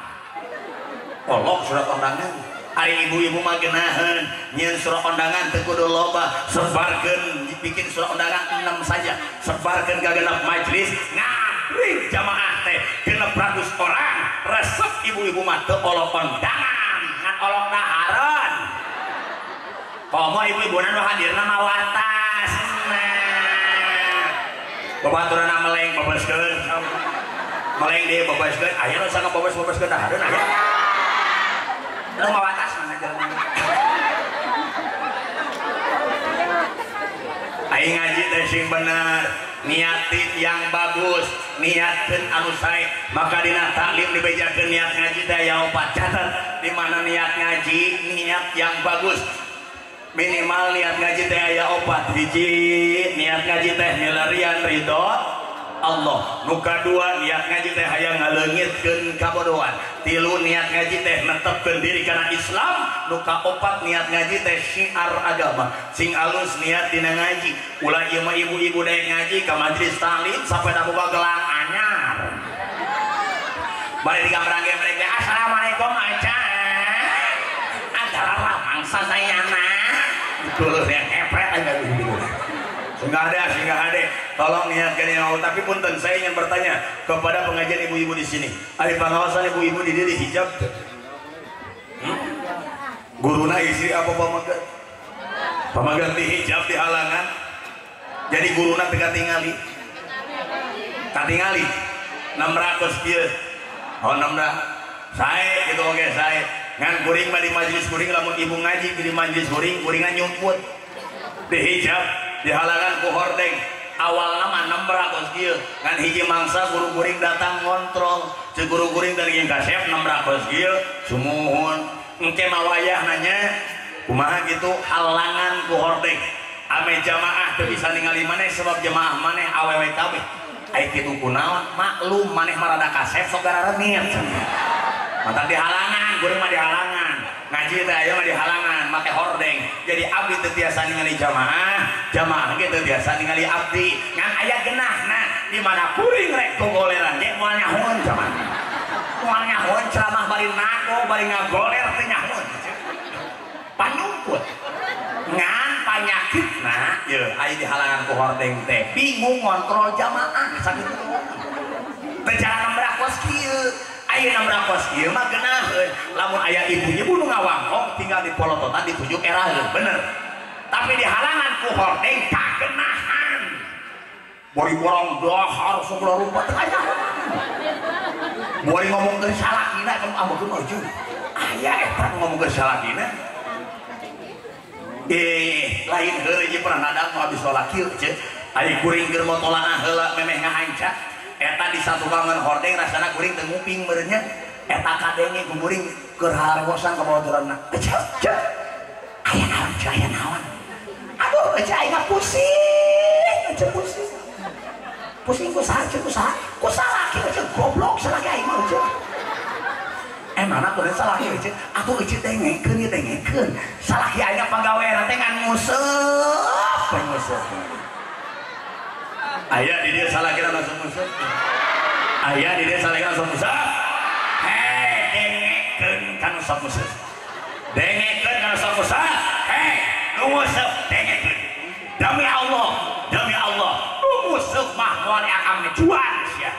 Kolok surat undangan. Hari ibu-ibu mah geunaheun, nyun surat undangan teu kudu loba, sebarkeun bikin surat undangan 6 saja, sebarkeun ka genep majelis, ngabring jamaah teh 600 orang, resep ibu-ibu mah teu olok undangan, ngan olok dahareun. Komo ibu-ibu nu hadirna mah watas. Nah. Babaturanna meleng babaskeun. Meleng deui babaskeun, aya nu sanga babaskeun dahareun aya. Lu mah watas mana jalan. Aing ngaji teh sing bener, niatin yang bagus, niatkeun anu sae. Maka dina taklim dibejakeun niat ngaji teh aya 4. Catat di mana niat ngaji, niat yang bagus. Minimal niat ngaji teh aya 4. Hiji, niat ngaji teh milarian ridho Allah. Nu kadua, niat ngaji teh hayang ngaleungitkeun kabodohan. 3, niat ngaji teh netepkeun diri kana Islam. Nu kaopat, niat ngaji teh syiar agama. Sing alus niat dina ngaji. Ulah ieu mah ibu-ibu daek ngaji ka majelis taklim sampai da boga gelang anyar. Bari digambaran ge mereka assalamualaikum aja. Adalah mangsa sayana. Betul yang epret aja gitu. Sehingga ada, tolong niatkan yang Allah. Tapi punten, saya ingin bertanya kepada pengajian ibu-ibu di sini. Ada pengawasan ibu-ibu di diri hijab? Guruna istri apa pamagat? Pamagat di hijab di halangan. Jadi guruna teka tingali. Katingali. 600 kieu. Oh 600. Saya gitu oke saya. Ngan kuring mah di majelis kuring lamun ibu ngaji di majelis kuringan nyumput. Di hijab di halangan ku hordeng awalna mah 600 kieu ngan hiji mangsa guru kuring datang ngontrol si guru kuring dari yang kasep 600 kieu sumuhun engke mah wayah nanya kumaha gitu halangan ku hordeng ame jamaah teu bisa ningali maneh sebab jamaah maneh awewe kabeh ai kitu kunaon maklum maneh mah rada kasep sok garareunit mata di halangan kuring mah di halangan ngaji teh aya mah di halangan make hordeng jadi abdi teu tiasa ningali jamaah ge teu tiasa ningali abdi ngan aya geunahna di mana kuring rek gogoleran ge moal nyahoon zaman moal nyahoon ceramah bari nago bari ngagoler teh nyahoon panyungkut ngan panyakitna ye aya di halangan ku hordeng teh bingung ngontrol jamaah sakitu teh cara nambrakos kieu aya 600 ieu mah geunaheun lamun aya ibu-ibu nu ngawangkong tinggal di polototan ditujuk eraheun bener tapi di halangan ku hordeng kageunahan bori borong dahar 10 rupa teh aya bori ngomongkeun salakina kan ambekeun maju aya eta ngomongkeun salakina lain heureuy pernah nadang nu habis sholat kieu ceuk aya kuring keur motolan heula memeh ngahanca eta di satu kangen hordeng rasana kuring teu nguping beurnya eta kadenge ku kuring keur haragosan ka bawadoranna cek aya naon aduh aing pusing pusing ku saha ku salaki cek goblok salaki aing mah cek mana kudu salaki cek atuh cek dengekeun salaki aing pagawean teh ngan nguseup ayah di dia salah kira langsung musuh ayah di dia salah kira langsung musuh dengekeun kan usap musuh dengekeun kan usap musuh lu musuh dengekeun demi Allah lu musuh mah moal akam ngejuan sia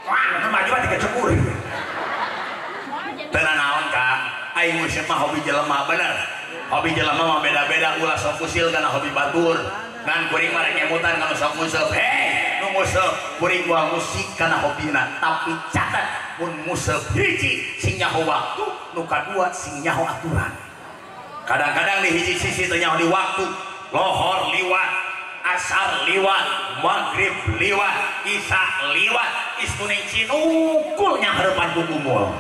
wah nu maju dikecukur teu naon Kang aing musuh mah hobi jelema bener hobi jelema mah beda-beda ulah sok usil kana hobi batur ngan kuring mah nyemutan kalau sok musuh nu musuh kuring moal musik kana hobina tapi catat mun musuh hiji sing nyaho waktu nu kadua sing nyaho aturan kadang-kadang di hiji sisi teu nyaho di waktu lohor liwat asar liwat maghrib liwat isya liwat iskuning cinukul nya hareupan ku kumul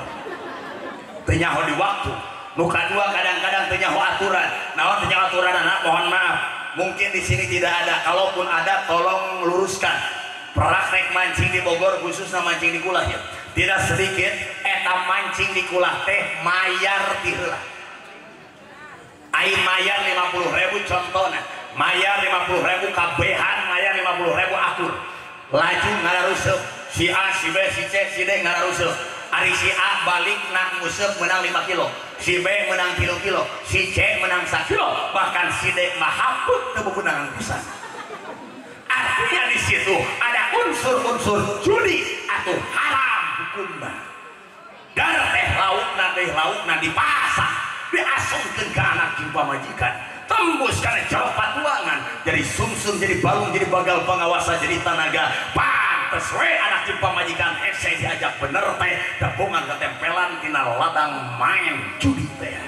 teu nyaho di waktu nu kadua kadang-kadang teu nyaho aturan naon teu nyaho aturan anak mohon maaf mungkin di sini tidak ada, kalaupun ada tolong luruskan. Praktek mancing di Bogor khususnya mancing di Kulah ya. Tidak sedikit eta mancing di Kulah teh mayar di heula. Ai mayar 50.000 contohnya. Mayar 50.000 kabehan, mayar 50.000 akur. Laju ngalaruseup si A, si B, si C, si D ngalaruseup. Ari si A balik nak nguseup menang 5 kilo, si B menang kilo-kilo, si C menang 1 kilo, bahkan si D mah haput teu beunangan pisan. Artinya di situ ada unsur-unsur judi atau haram hukumna. Darah teh laukna dipasang, diasungkeun ka anak jumpa majikan. Tembus karena jauh patuangan, jadi sumsum, jadi balung, jadi bagal pengawasa, jadi tanaga. Pantes we anak jumpa majikan saya diajak bener teh gabungan ketempelan tina ladang main judi teh.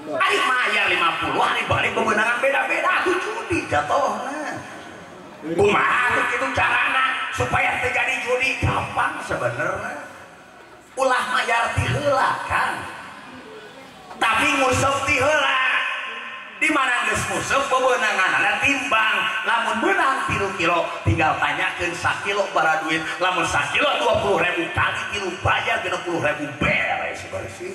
Ari mayar 50, hari balik kemenangan beda-beda tuh judi jatuhna. kumaha itu carana supaya terjadi judi gampang sebenarnya ulah mayar ti heula kan tapi nguseup ti heula di mana geus nguseup bebeunanganna timbang lamun menang 3 kilo tinggal tanyakeun sakilo bara duit lamun sakilo 20.000 kali 3 bayar 60.000 beres bersih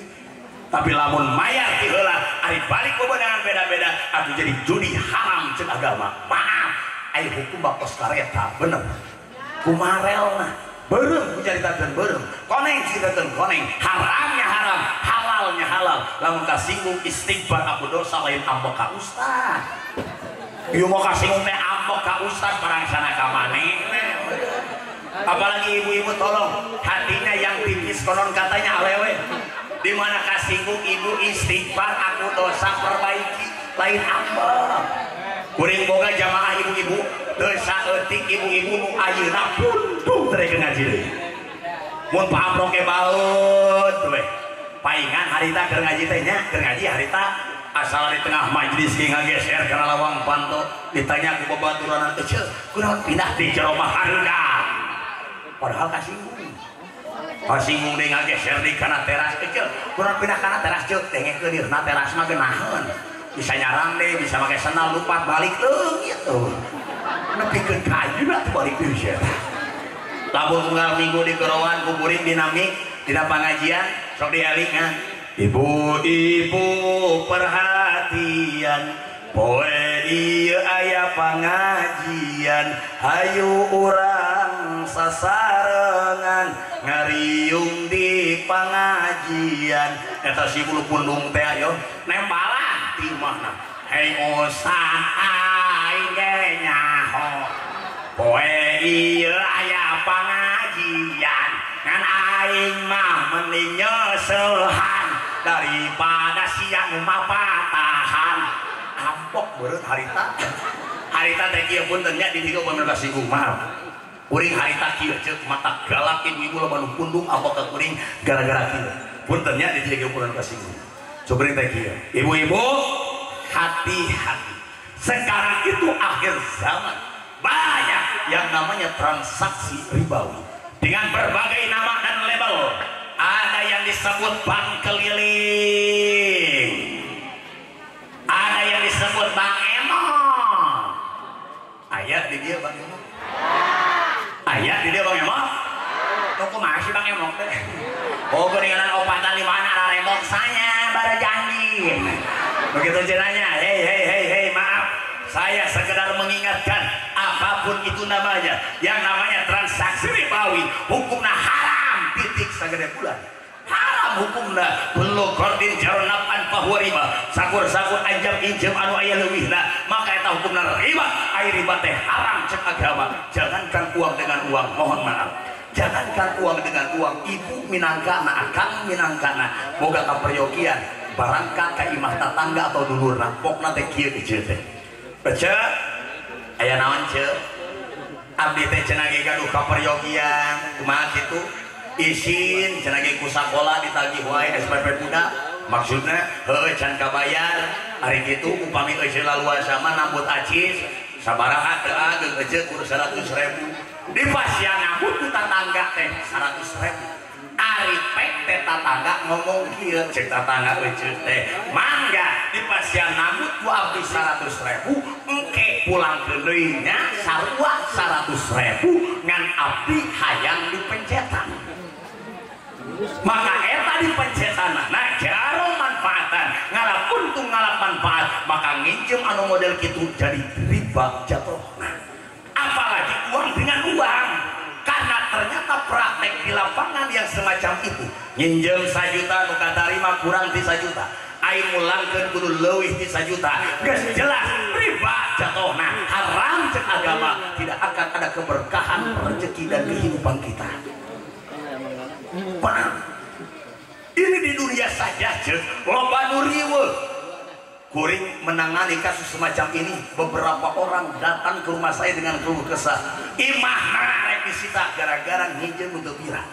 tapi lamun mayar ti heula ari balik bebeunangan beda-beda atuh jadi judi haram ceuk agama maaf aya hukum bakos kareta bener kumarelna beureum kucaritakeun beureum koneng caritakeun koneng haramnya haram halalnya halal lamun kasinggung istighfar aku dosa lain ambek ka ustaz ieu mau kasinggung teh ambek ka ustaz barangsana ka maneh apalagi ibu-ibu tolong hatinya yang tipis konon katanya awewe di mana kasinggung ibu istighfar aku dosa perbaiki lain ambek kuring boga jamaah ibu-ibu dosa eutik ibu-ibu nu ayeuna puntung teu ngaji deui mun paamrok ke baeut we paingan harita keur ngaji teh nya keur ngaji harita asal di tengah majelis ge ngageser kana lawang panto ditanya ku babaturan teh ceuk kunaon pindah di jero mah hareuda padahal kasinggung deui ngageser di kana teras teh ceuk kunaon pindah kana teras ceuk dengekeun dirna teras mah geunaheun bisa nyarang deh bisa pakai sendal lupa balik tuh gitu nepikeun ka ayeuna teh balik deui sia lamun unggal minggu di kerowan kuburing dinamik dina pangajian sok dielingan ibu-ibu perhatian poe ieu aya pangajian hayu urang sasarengan ngariung di pangajian eta si bulu pundung teh ayo nembalan di mana hei usah aing ge nyaho poe ieu aya pangajian ngan aing mah mending nyeusehan daripada siang mapatahan ampok beureut harita teh kieu punten nya di dieu bener kasinggung maaf kuring harita kieu ceuk mata galak ibu-ibu loba nu pundung ampok ka kuring gara-gara kieu punten nya di dieu punten kasinggung cukuring teh kieu ibu-ibu hati-hati sekarang itu akhir zaman banyak yang namanya transaksi ribawi dengan berbagai nama dan label ada yang disebut bank keliling ada yang disebut bank emok aya di dia bang emok aya di dia bang emok kok masih bang emok teh oh geuningan opatan di mana ada remok saya bara janji begitu cenanya hei maaf saya sekedar mengingatkan apapun itu namanya yang namanya transaksi ribawi hukumnya haram titik sagede bulan haram hukumna belum kordin jaronapan bahwa riba sakur-sakur anjam injem anu aya leuwihna maka eta hukumna riba ai riba teh haram cek agama jangankan uang dengan uang mohon maaf jangankan uang dengan uang ibu minangkana akang minangkana boga kaperyokian barangkali ka imah tetangga atau dulurna pokna teh kieu ieu teh baca aya naon ceuk abdi teh cenah ge gaduh kaperyokian kumaha kitu izin cenah ge ku sakola ditagih wae SPP budak maksudna heueuh can kabayar ari kitu upami eueuh laluasa mah nambut acis sabaraha teu ageung eueuh kur 100.000 di pasian nambut ku tatangga teh 100.000 ari pek teh tatangga ngomong kieu cek tatangga eueuh teh mangga di pasian nambut ku abdi 100.000 engke pulangkeun deui nya sarua 100.000 ngan abdi hayang dipencetan maka eta dipencetanna nah jaro manfaatan ngalap untung ngalap manfaat maka nginjem anu model kitu jadi riba jatuhna apalagi uang dengan uang karena ternyata praktek di lapangan yang semacam itu nginjem 1 juta nu katarima kurang ti 1 juta aing mulangkeun kudu leuwih ti 1 juta geus jelas riba jatuhna haram cek agama tidak akan ada keberkahan rezeki dan kehidupan kita paham ini di dunia saja cek loba nu riweuh kuring menangani kasus semacam ini beberapa orang datang ke rumah saya dengan keluh kesah imahna rek disita gara-gara nginjem untuk pira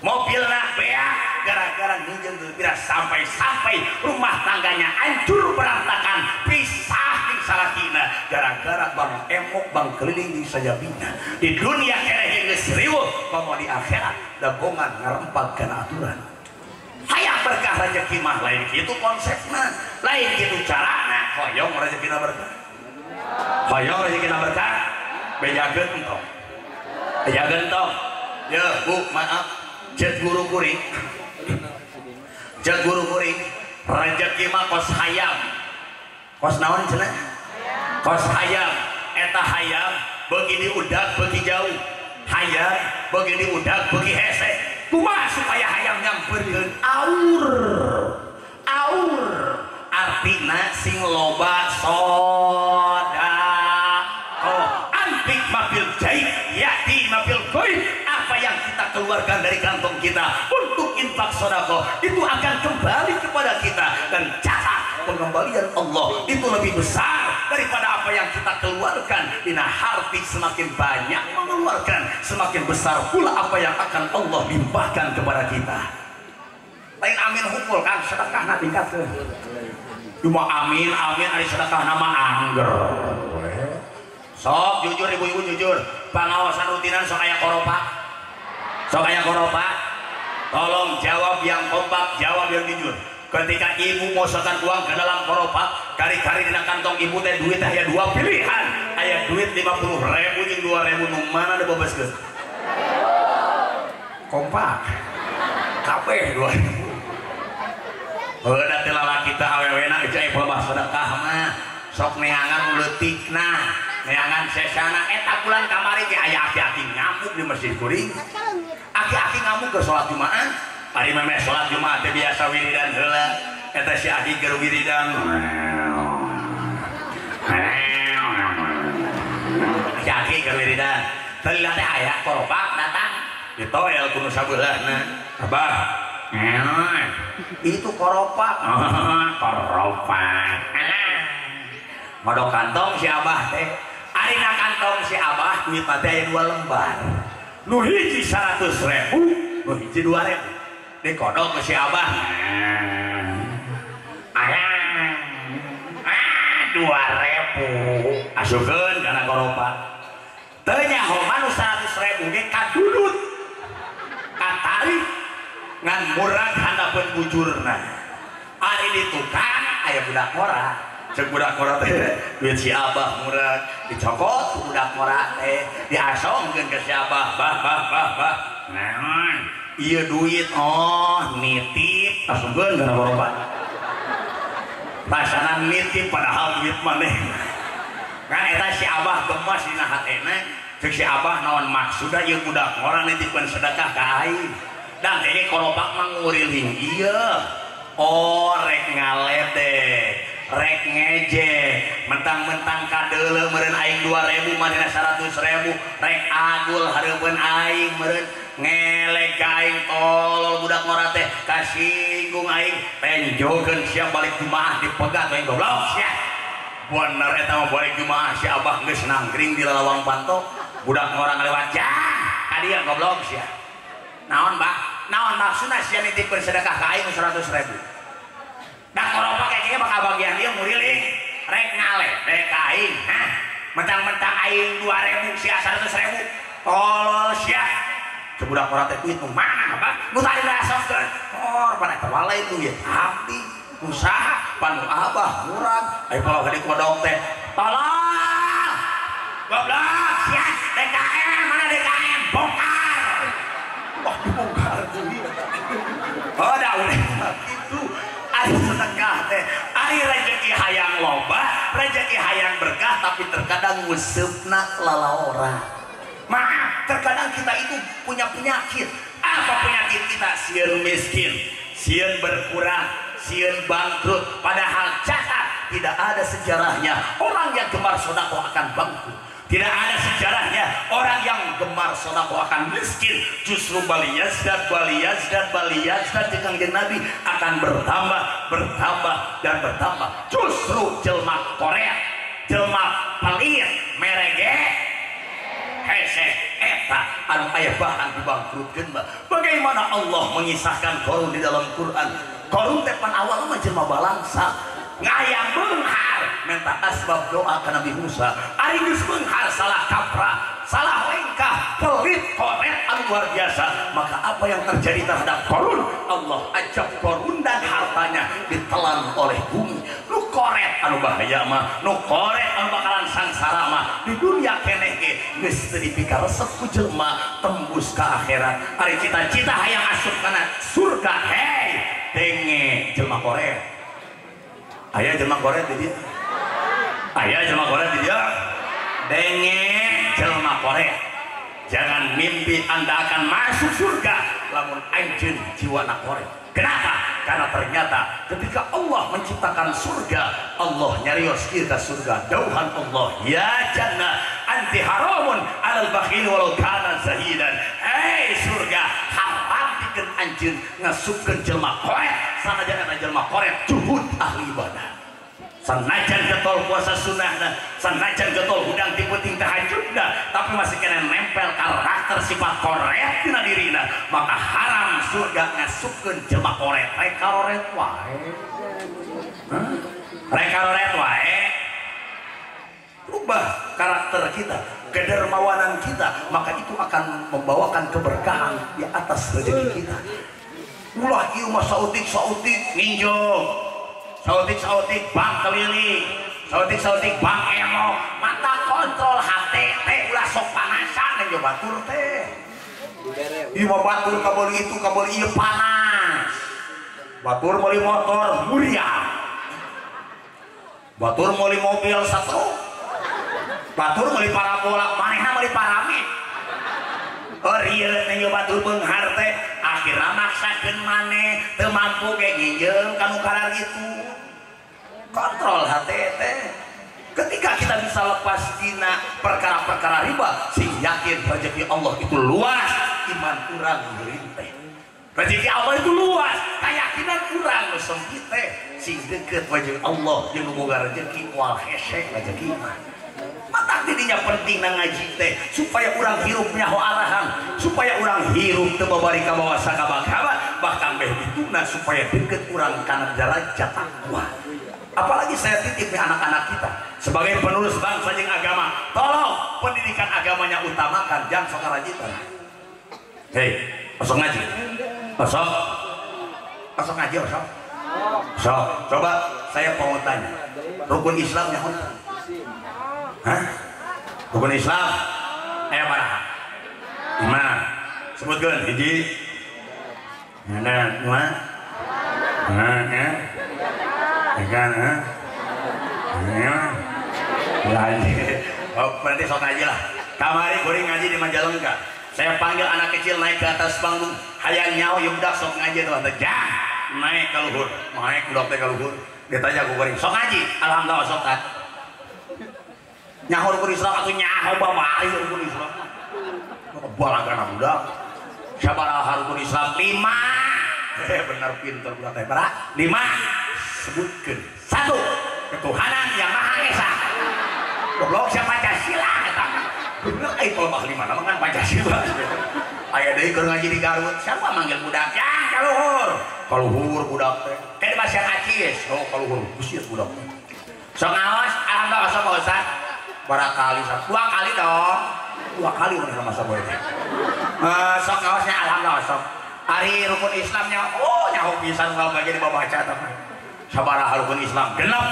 mobilna beak gara-gara nginjem untuk pira sampai rumah tangganya hancur berantakan pisah di salakina gara-gara bang emok bang keliling di sajabina di dunia kene geus riweuh komo di akhirat dagongan ngarempag kana aturan hayang berkah rezeki mah lain kitu konsepna lain kitu carana hoyong rezekina berkah hoyong rezekina berkah bejageun entong bejageun tong ya Bu maaf cek guru kuring rezeki mah kos hayam kos naon cenah kos hayam eta hayam beuki diudag beuki jauh hayam beuki diudag beuki hese kumaha supaya hayam nyampeurkeun aur artina sing loba soda antik mafil jai yati mafil koi apa yang kita keluarkan dari kantong kita untuk infak sodako itu akan kembali kepada kita dan cara pengembalian Allah itu lebih besar daripada apa yang kita keluarkan. Dina harti semakin banyak mengeluarkan semakin besar pula apa yang akan Allah limpahkan kepada kita. Lain amin hukul kan sedekah nanti tingkatkeun cuma amin ari sedekah nama angger sok jujur ibu-ibu jujur pengawasan rutinan sok aya koropa tolong jawab yang kompak jawab yang jujur. Ketika ibu masukkan uang ke dalam koropak kari-kari di kantong ibu teh duit aya dua pilihan aya duit 50.000 jeung 2.000 nu mana ada bebaskeun kompak kabeh 2.000 heuh da teh lalaki teh awewena ieu aya pelebah sedekah mah sok neangan leutikna neangan sesana eta bulan kamari ge aya aki-aki ngamuk di masjid kuring aki-aki ngamuk ke salat Jumat hari memeh sholat Jumat biasa wiridan heula eta si Adi keur wiridan si Adi keur wiridan teu teh aya koropak datang ditoel ku nu sabeulahna abah itu koropak modok kantong si abah teh arina kantong si abah duit teh aya 2 lembar nu hiji 100.000 nu hiji 2.000 dikodok ke si abah 2.000 asukeun kana koropa teu nyaho manu 100.000 ge kadudut katari ngan murag handapeun bujurna ari di tukang aya budak ngora cek budak ngora teh duit si abah murag dicokot budak ngora teh diasongkeun ke si abah bah naon iya duit nitip asukeun kana koropa rasana nitip padahal duit maneh kan eta si abah gemas dina hatena cek si abah naon maksudna ieu budak ngora nitipkeun sedekah ka aing dan ini koropak manguriling iya rek ngaledek rek ngejek mentang-mentang kadeuleu meureun aing 2.000 manehna 100.000 rek agul hareupeun aing meureun ngelek aing tolol budak ngora teh kasinggung aing penjogeun sia balik jumaah dipegat aing goblok sia bener eta mah balik jumaah si abah geus nangkring di lalawang panto budak ngora ngalewat jang ka dieu goblok sia naon Mbah naon maksudna sia nitipkeun sedekah ka aing 100.000 dak koropak kayaknya bakal bagian dia muriling rek ngaledek ka aing mentang-mentang aing 2.000 sia 100.000 tolol sia sebudak orang teh duit nu mana apa nu tadi dasoskeun pada terwalai duit abdi usaha panu abah murag aya kalau di kodok teh tolong goblok sia DKM mana DKM bongkar dibongkar duit da udah gitu ari sedekah teh ari rezeki hayang loba rezeki hayang berkah tapi terkadang ngusupna lalaora. Maaf, terkadang kita itu punya penyakit. Apa penyakit kita? Sieun miskin, sieun berkurang, sieun bangkrut. Padahal catat, tidak ada sejarahnya orang yang gemar sedekah akan bangkrut. Tidak ada sejarahnya orang yang gemar sedekah akan miskin. Justru baliyazdat di kangjeng Nabi akan bertambah dan bertambah. Justru jelma Korea, jelma pelit, merege hese eta anu aya bahan dibangkrutkeun mah. Bagaimana Allah mengisahkan Qarun di dalam Quran? Qarun teh pan awal mah jelema balangsa, ngayang beunghar minta asbab doa ke Nabi Musa ari geus beunghar salah kaprah salah lengkah pelit koret anu luar biasa maka apa yang terjadi terhadap Qarun Allah ajak Qarun dan hartanya ditelan oleh bumi nu koret anu bahaya mah nu koret anu bakalan sangsara mah di dunia keneh ge geus teu dipikaresep ku jelema tembus ka akhirat ari cita-cita hayang asup kana surga hei denge jelema koret aya jelema koret di dieu aya jelema koret di dieu denge jelema koret jangan mimpi anda akan masuk surga lamun anjeun jiwana koret kenapa? Karena ternyata ketika Allah menciptakan surga Allah nyarios ieu ka surga dauhan Allah ya jannah anti haramun alal bakhil walau kana zahidan hei surga haram pikeun anjeun ngasupkeun jelema koret sanajan eta jelema koret juhud ahli ibadah sanajan getol puasa sunnahna sanajan getol hudang tipe-ting tahajudna tapi masih kena nempel karakter sifat koret dina dirina maka haram surga ngasupkeun jelema koret rek karoret wae rek karoret wae rubah karakter kita kedermawanan kita maka itu akan membawakan keberkahan di atas rezeki kita ulah ieu mah sautik ninjong sautik bang keliling sautik bang emo mata kontrol HTT ulah sok panasan yang batur teh ieu mah batur kabeli itu kabeli ieu panas batur meuli motor muriah batur meuli mobil satu batur meuli parabola manehna meuli paramit rieu teh batur beunghar teh akhirna maksakeun maneh teu mampu ge nginjeun kanu karar itu kontrol HTT ketika kita bisa lepas dina perkara-perkara riba sing yakin rezeki Allah itu luas iman urang gerinteh rezeki Allah itu luas keyakinan urang nu sempit teh sing deukeut wajah Allah jeung nu boga rezeki moal hese rezeki mah mata didinya penting na ngaji teh supaya urang hirup nyaho arahan supaya urang hirup teu babari ka bawah sakabakawa bahkan beh dituna supaya deukeut urang kana derajat takwa apalagi saya titip nih anak-anak kita sebagai penerus bangsa jeung agama tolong pendidikan agamanya utamakan jangan sok ngarajitan hei osok ngaji osok ngaji osok coba saya mau tanya rukun Islamnya apa? Hah? Rukun Islam ayo mana? Gimana? Sebutkan hiji mana? Mana? Kan, berarti sok ngaji lah. Kamari kuring ngaji di Majalengka. Saya panggil anak kecil naik ke atas panggung. Hayang nyaho yumdak sok ngaji tuh. Jah, naik ke luhur, naik budak teh ke luhur. Ditanya ku kuring, sok ngaji. Alhamdulillah sok kan. Nyaho rukun Islam atau nyaho babari rukun Islam. Balagana budak. Sabaraha rukun Islam 5. Benar pinter budak teh. Berapa? 5. Sebutkan 1 ketuhanan yang maha esa goblok siapa Pancasila eta bener kalau mah 5 nama kan Pancasila aya deui keur ngaji di Garut siapa manggil budak ya kaluhur budak teh kan di Pasir Acis oh kaluhur busiet budak sok ngaos alhamdulillah sok Pak Ustaz barakali 2 kali dong 2 kali bener masa boy sok ngaosnya alhamdulillah sok hari rukun Islamnya oh nyaho pisan enggak bagi di baca teh sabaraha rukun Islam genep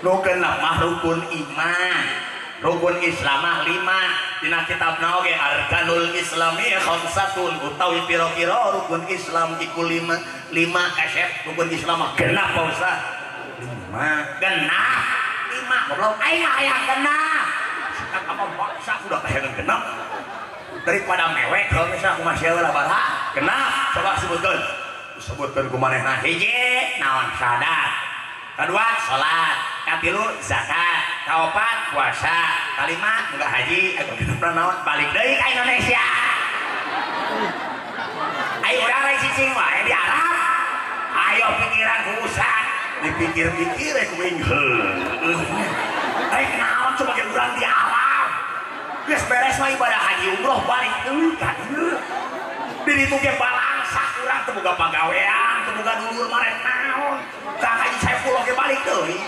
nu genep mah rukun iman rukun Islam mah 5 dina kitabna oge arkanul islami khamsatun utawi pira-pira rukun Islam iku 5 kaset rukun Islam mah genep Pak Ustaz 5 genep 5 goblok aing aya genep apa bangsa udah kayak genep daripada mewek kalau misalnya aku masih lah bara genep coba sebutkan kumanehna hiji naon syahadat kedua salat katilu zakat kaopat puasa kalima enggak haji aku kita naon balik deui ka Indonesia ayo urang rek cicing wae di Arab ayo pikiran ku usah dipikir-pikir rek kuing rek naon coba ge urang di Arab geus beres mah ibadah haji umroh balik deui ka dieu di ditu ge balangsa urang Ustaz teu boga pagawean teu boga dulur mare naon Kang Haji Saiful oge balik deui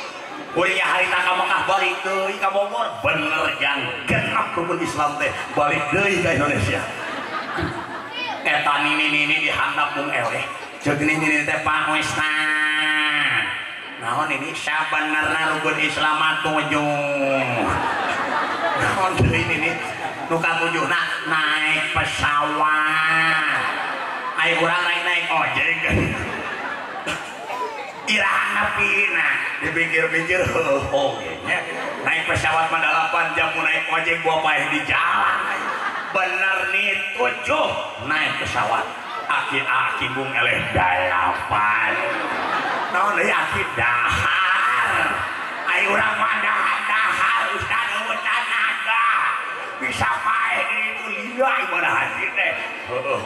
kuring harita ka Mekah balik deui ka Bogor bener yang genep rukun Islam teh balik deui ka Indonesia eta nini dihandap mung eleh ceuk nini teh pangwesna naon ini sabenerna rukun Islam tujuh naon deui ini nu katujuhna naik pesawat aya urang naik ojek iraha pina dipikir-pikir oge nya naik pesawat mah 8 jam naik ojek gua paeh di jalan bener nih 7 naik pesawat aki-aki bung eleh 8 naon deui aki dahar aya urang mah dahar ustaz eueuh tenaga bisa paeh itu liar ibadah haji teh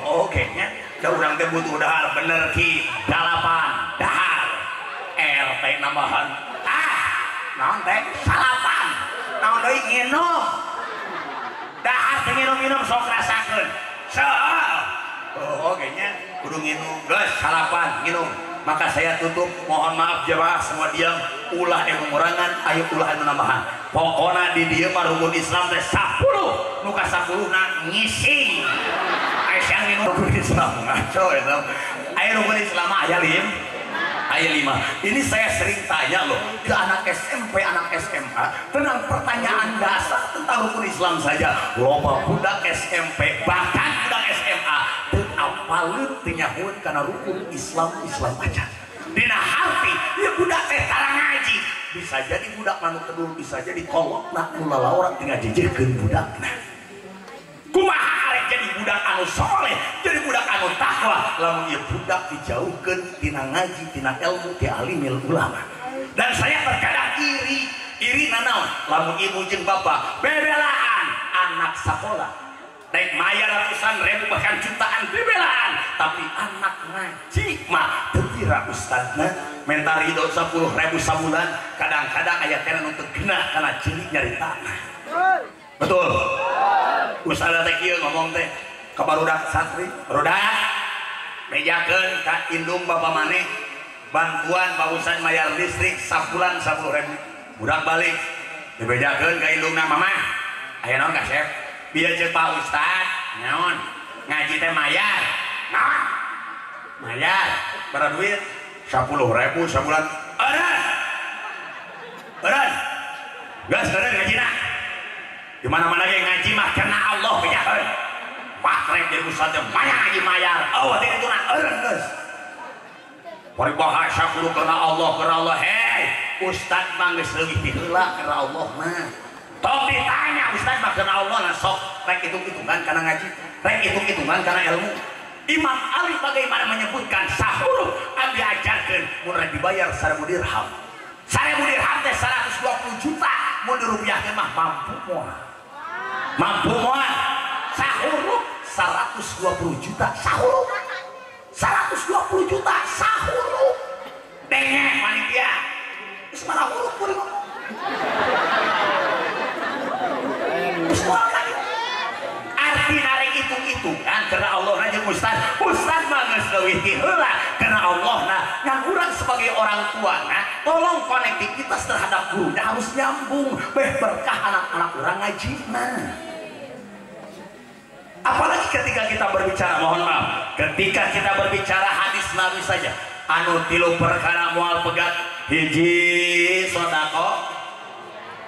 oke nya da urang teh butuh dahar bener ki 8 dahar RT nambahan naon teh salapan naon deui nginum dahar teh nginum sok rasakeun oke nya kudu nginum geus salapan nginum maka saya tutup mohon maaf jemaah semua diam ulah yang mengurangan ayo ulah yang menambahan pokoknya di dieu mah rukun Islam teh 10 nu ka 10 na ngisi aya yang nginum rukun Islam ngaco eta aya rukun Islam aya 5 ini saya sering tanya loh ke anak SMP anak SMA tentang pertanyaan dasar tentang rukun Islam saja loba budak SMP bahkan budak SMA teu apaleun teu nyahoeun kana rukun Islam aja dina harti ya budak teh tara ngaji bisa jadi budak manu kedul bisa jadi kolotna nu lalaurat teu ngajejehkeun budakna kumaha arek jadi budak anu soleh jadi budak anu takwa lamun ieu budak dijauhkeun tina ngaji tina ilmu ti alimil ulama dan saya terkadang iri nanaon lamun ibu jeung bapa bebelaan anak sakola naik maya ratusan ribu bahkan jutaan bebelaan tapi anak ngaji mah teu kira ustadna mental ridho 10.000 sabulan kadang-kadang aya kana nu teu genah kana cilik nyarita betul ustad teh kieu ngomong teh ka barudak santri barudak mejakeun ka indung bapa maneh bantuan pausan mayar listrik sabulan 10.000 budak balik dibejakeun ka indungna mamah aya naon ka chef bieu ceuk Pak Ustad naon ngaji teh mayar naon mayar bara duit 10.000 sabulan eureun geus eureun ngajina di mana-mana ge ngaji mah karena Allah bejakeun pakrek jadi ustad teh maya ngaji mayar eueuh teh dituna eureun geus bari bahasa kudu karena Allah hei ustad mah geus leuwih ti heula karena Allah mah tong ditanya ustad mah karena Allah nah sok rek hitung-hitungan karena ngaji rek hitung-hitungan karena ilmu Imam Ali bagaimana menyebutkan sahur anu diajarkeun mun rek dibayar 1000 dirham 1000 dirham teh 120 juta mun dirupiahkeun mah mampu moal sahur 120 juta sahur 120 juta sahur dengeng panitia geus mana huruf kuring arti narek hitung-hitungan karena Allah na jeung ustad mah geus leuwih ti heula karena Allah na yang urang sebagai orang tua na tolong konektivitas terhadap gurunya harus nyambung beh berkah anak-anak urang ngaji apalagi ketika kita berbicara mohon maaf ketika kita berbicara hadis Nabi saja anu tilu perkara moal pegat hiji sodako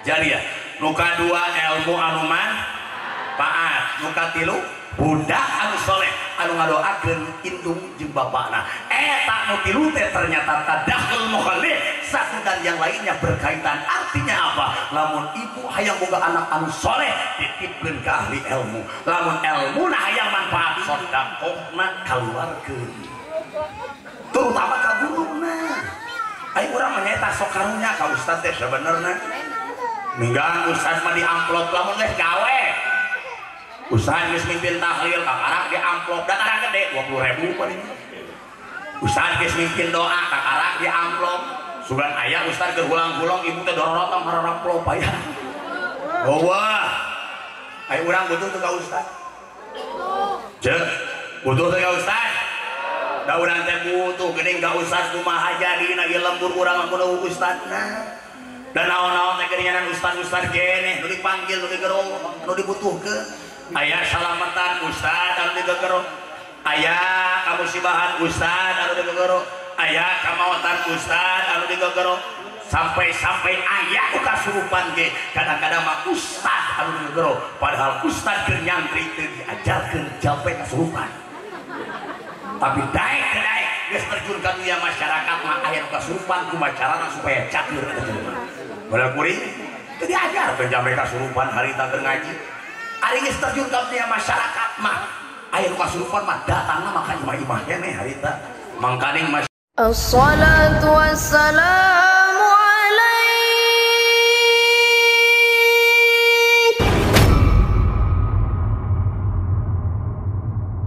jariyah nu kadua ilmu anu manfaat nu katilu budak anu soleh anu ngadoakeun indung jeung bapana eta nu tilu teh ternyata tadakhul mukhalif satu dan yang lainnya berkaitan artinya apa lamun ibu hayang boga anak anu soleh dititipkeun ka ahli ilmu lamun ilmuna hayang manfaat sedekahna kaluarkeun terutama ka guruna aya urang mah nyaeta sok karunya ka ustad teh sabenerna minggang ustad mah di amplop lamun geus gawe ustad geus mimpin tahlil kakarak di amplop dataran gede 20.000 paling ustad geus mimpin doa kakarak di amplop sugan aya ustad keur ulang-ulang ibu teh dororotong hareup amplop aya wah aya urang butuh teh ka ustad ceuk butuh teh ka ustad da urang teh butuh geuning ka ustaz kumaha jadina ieu lembur urang mun ustazna dan naon-naon teh geuningan ustaz-ustaz keneh nu dipanggil nu digero nu dibutuhkeun aya salamatan ustaz anu digegero aya kamusibahan ustaz anu digegero aya kamawatan ustaz anu digegero sampai aya nu kasurupan ge kadang-kadang mah ustaz anu digegero padahal ustaz keur nyantri teu diajarkeun jampe kasurupan tapi daek geus terjun ka dunia masyarakat mah aya nu kasurupan kumaha carana supaya cager bener kuring teu diajarkeun jampe kasurupan harita keur ngaji ari geus terjun ka dunia masyarakat mah aya nu kasurupan mah datangna maka imah-imah keneh harita mangkaning As-salatu was-salam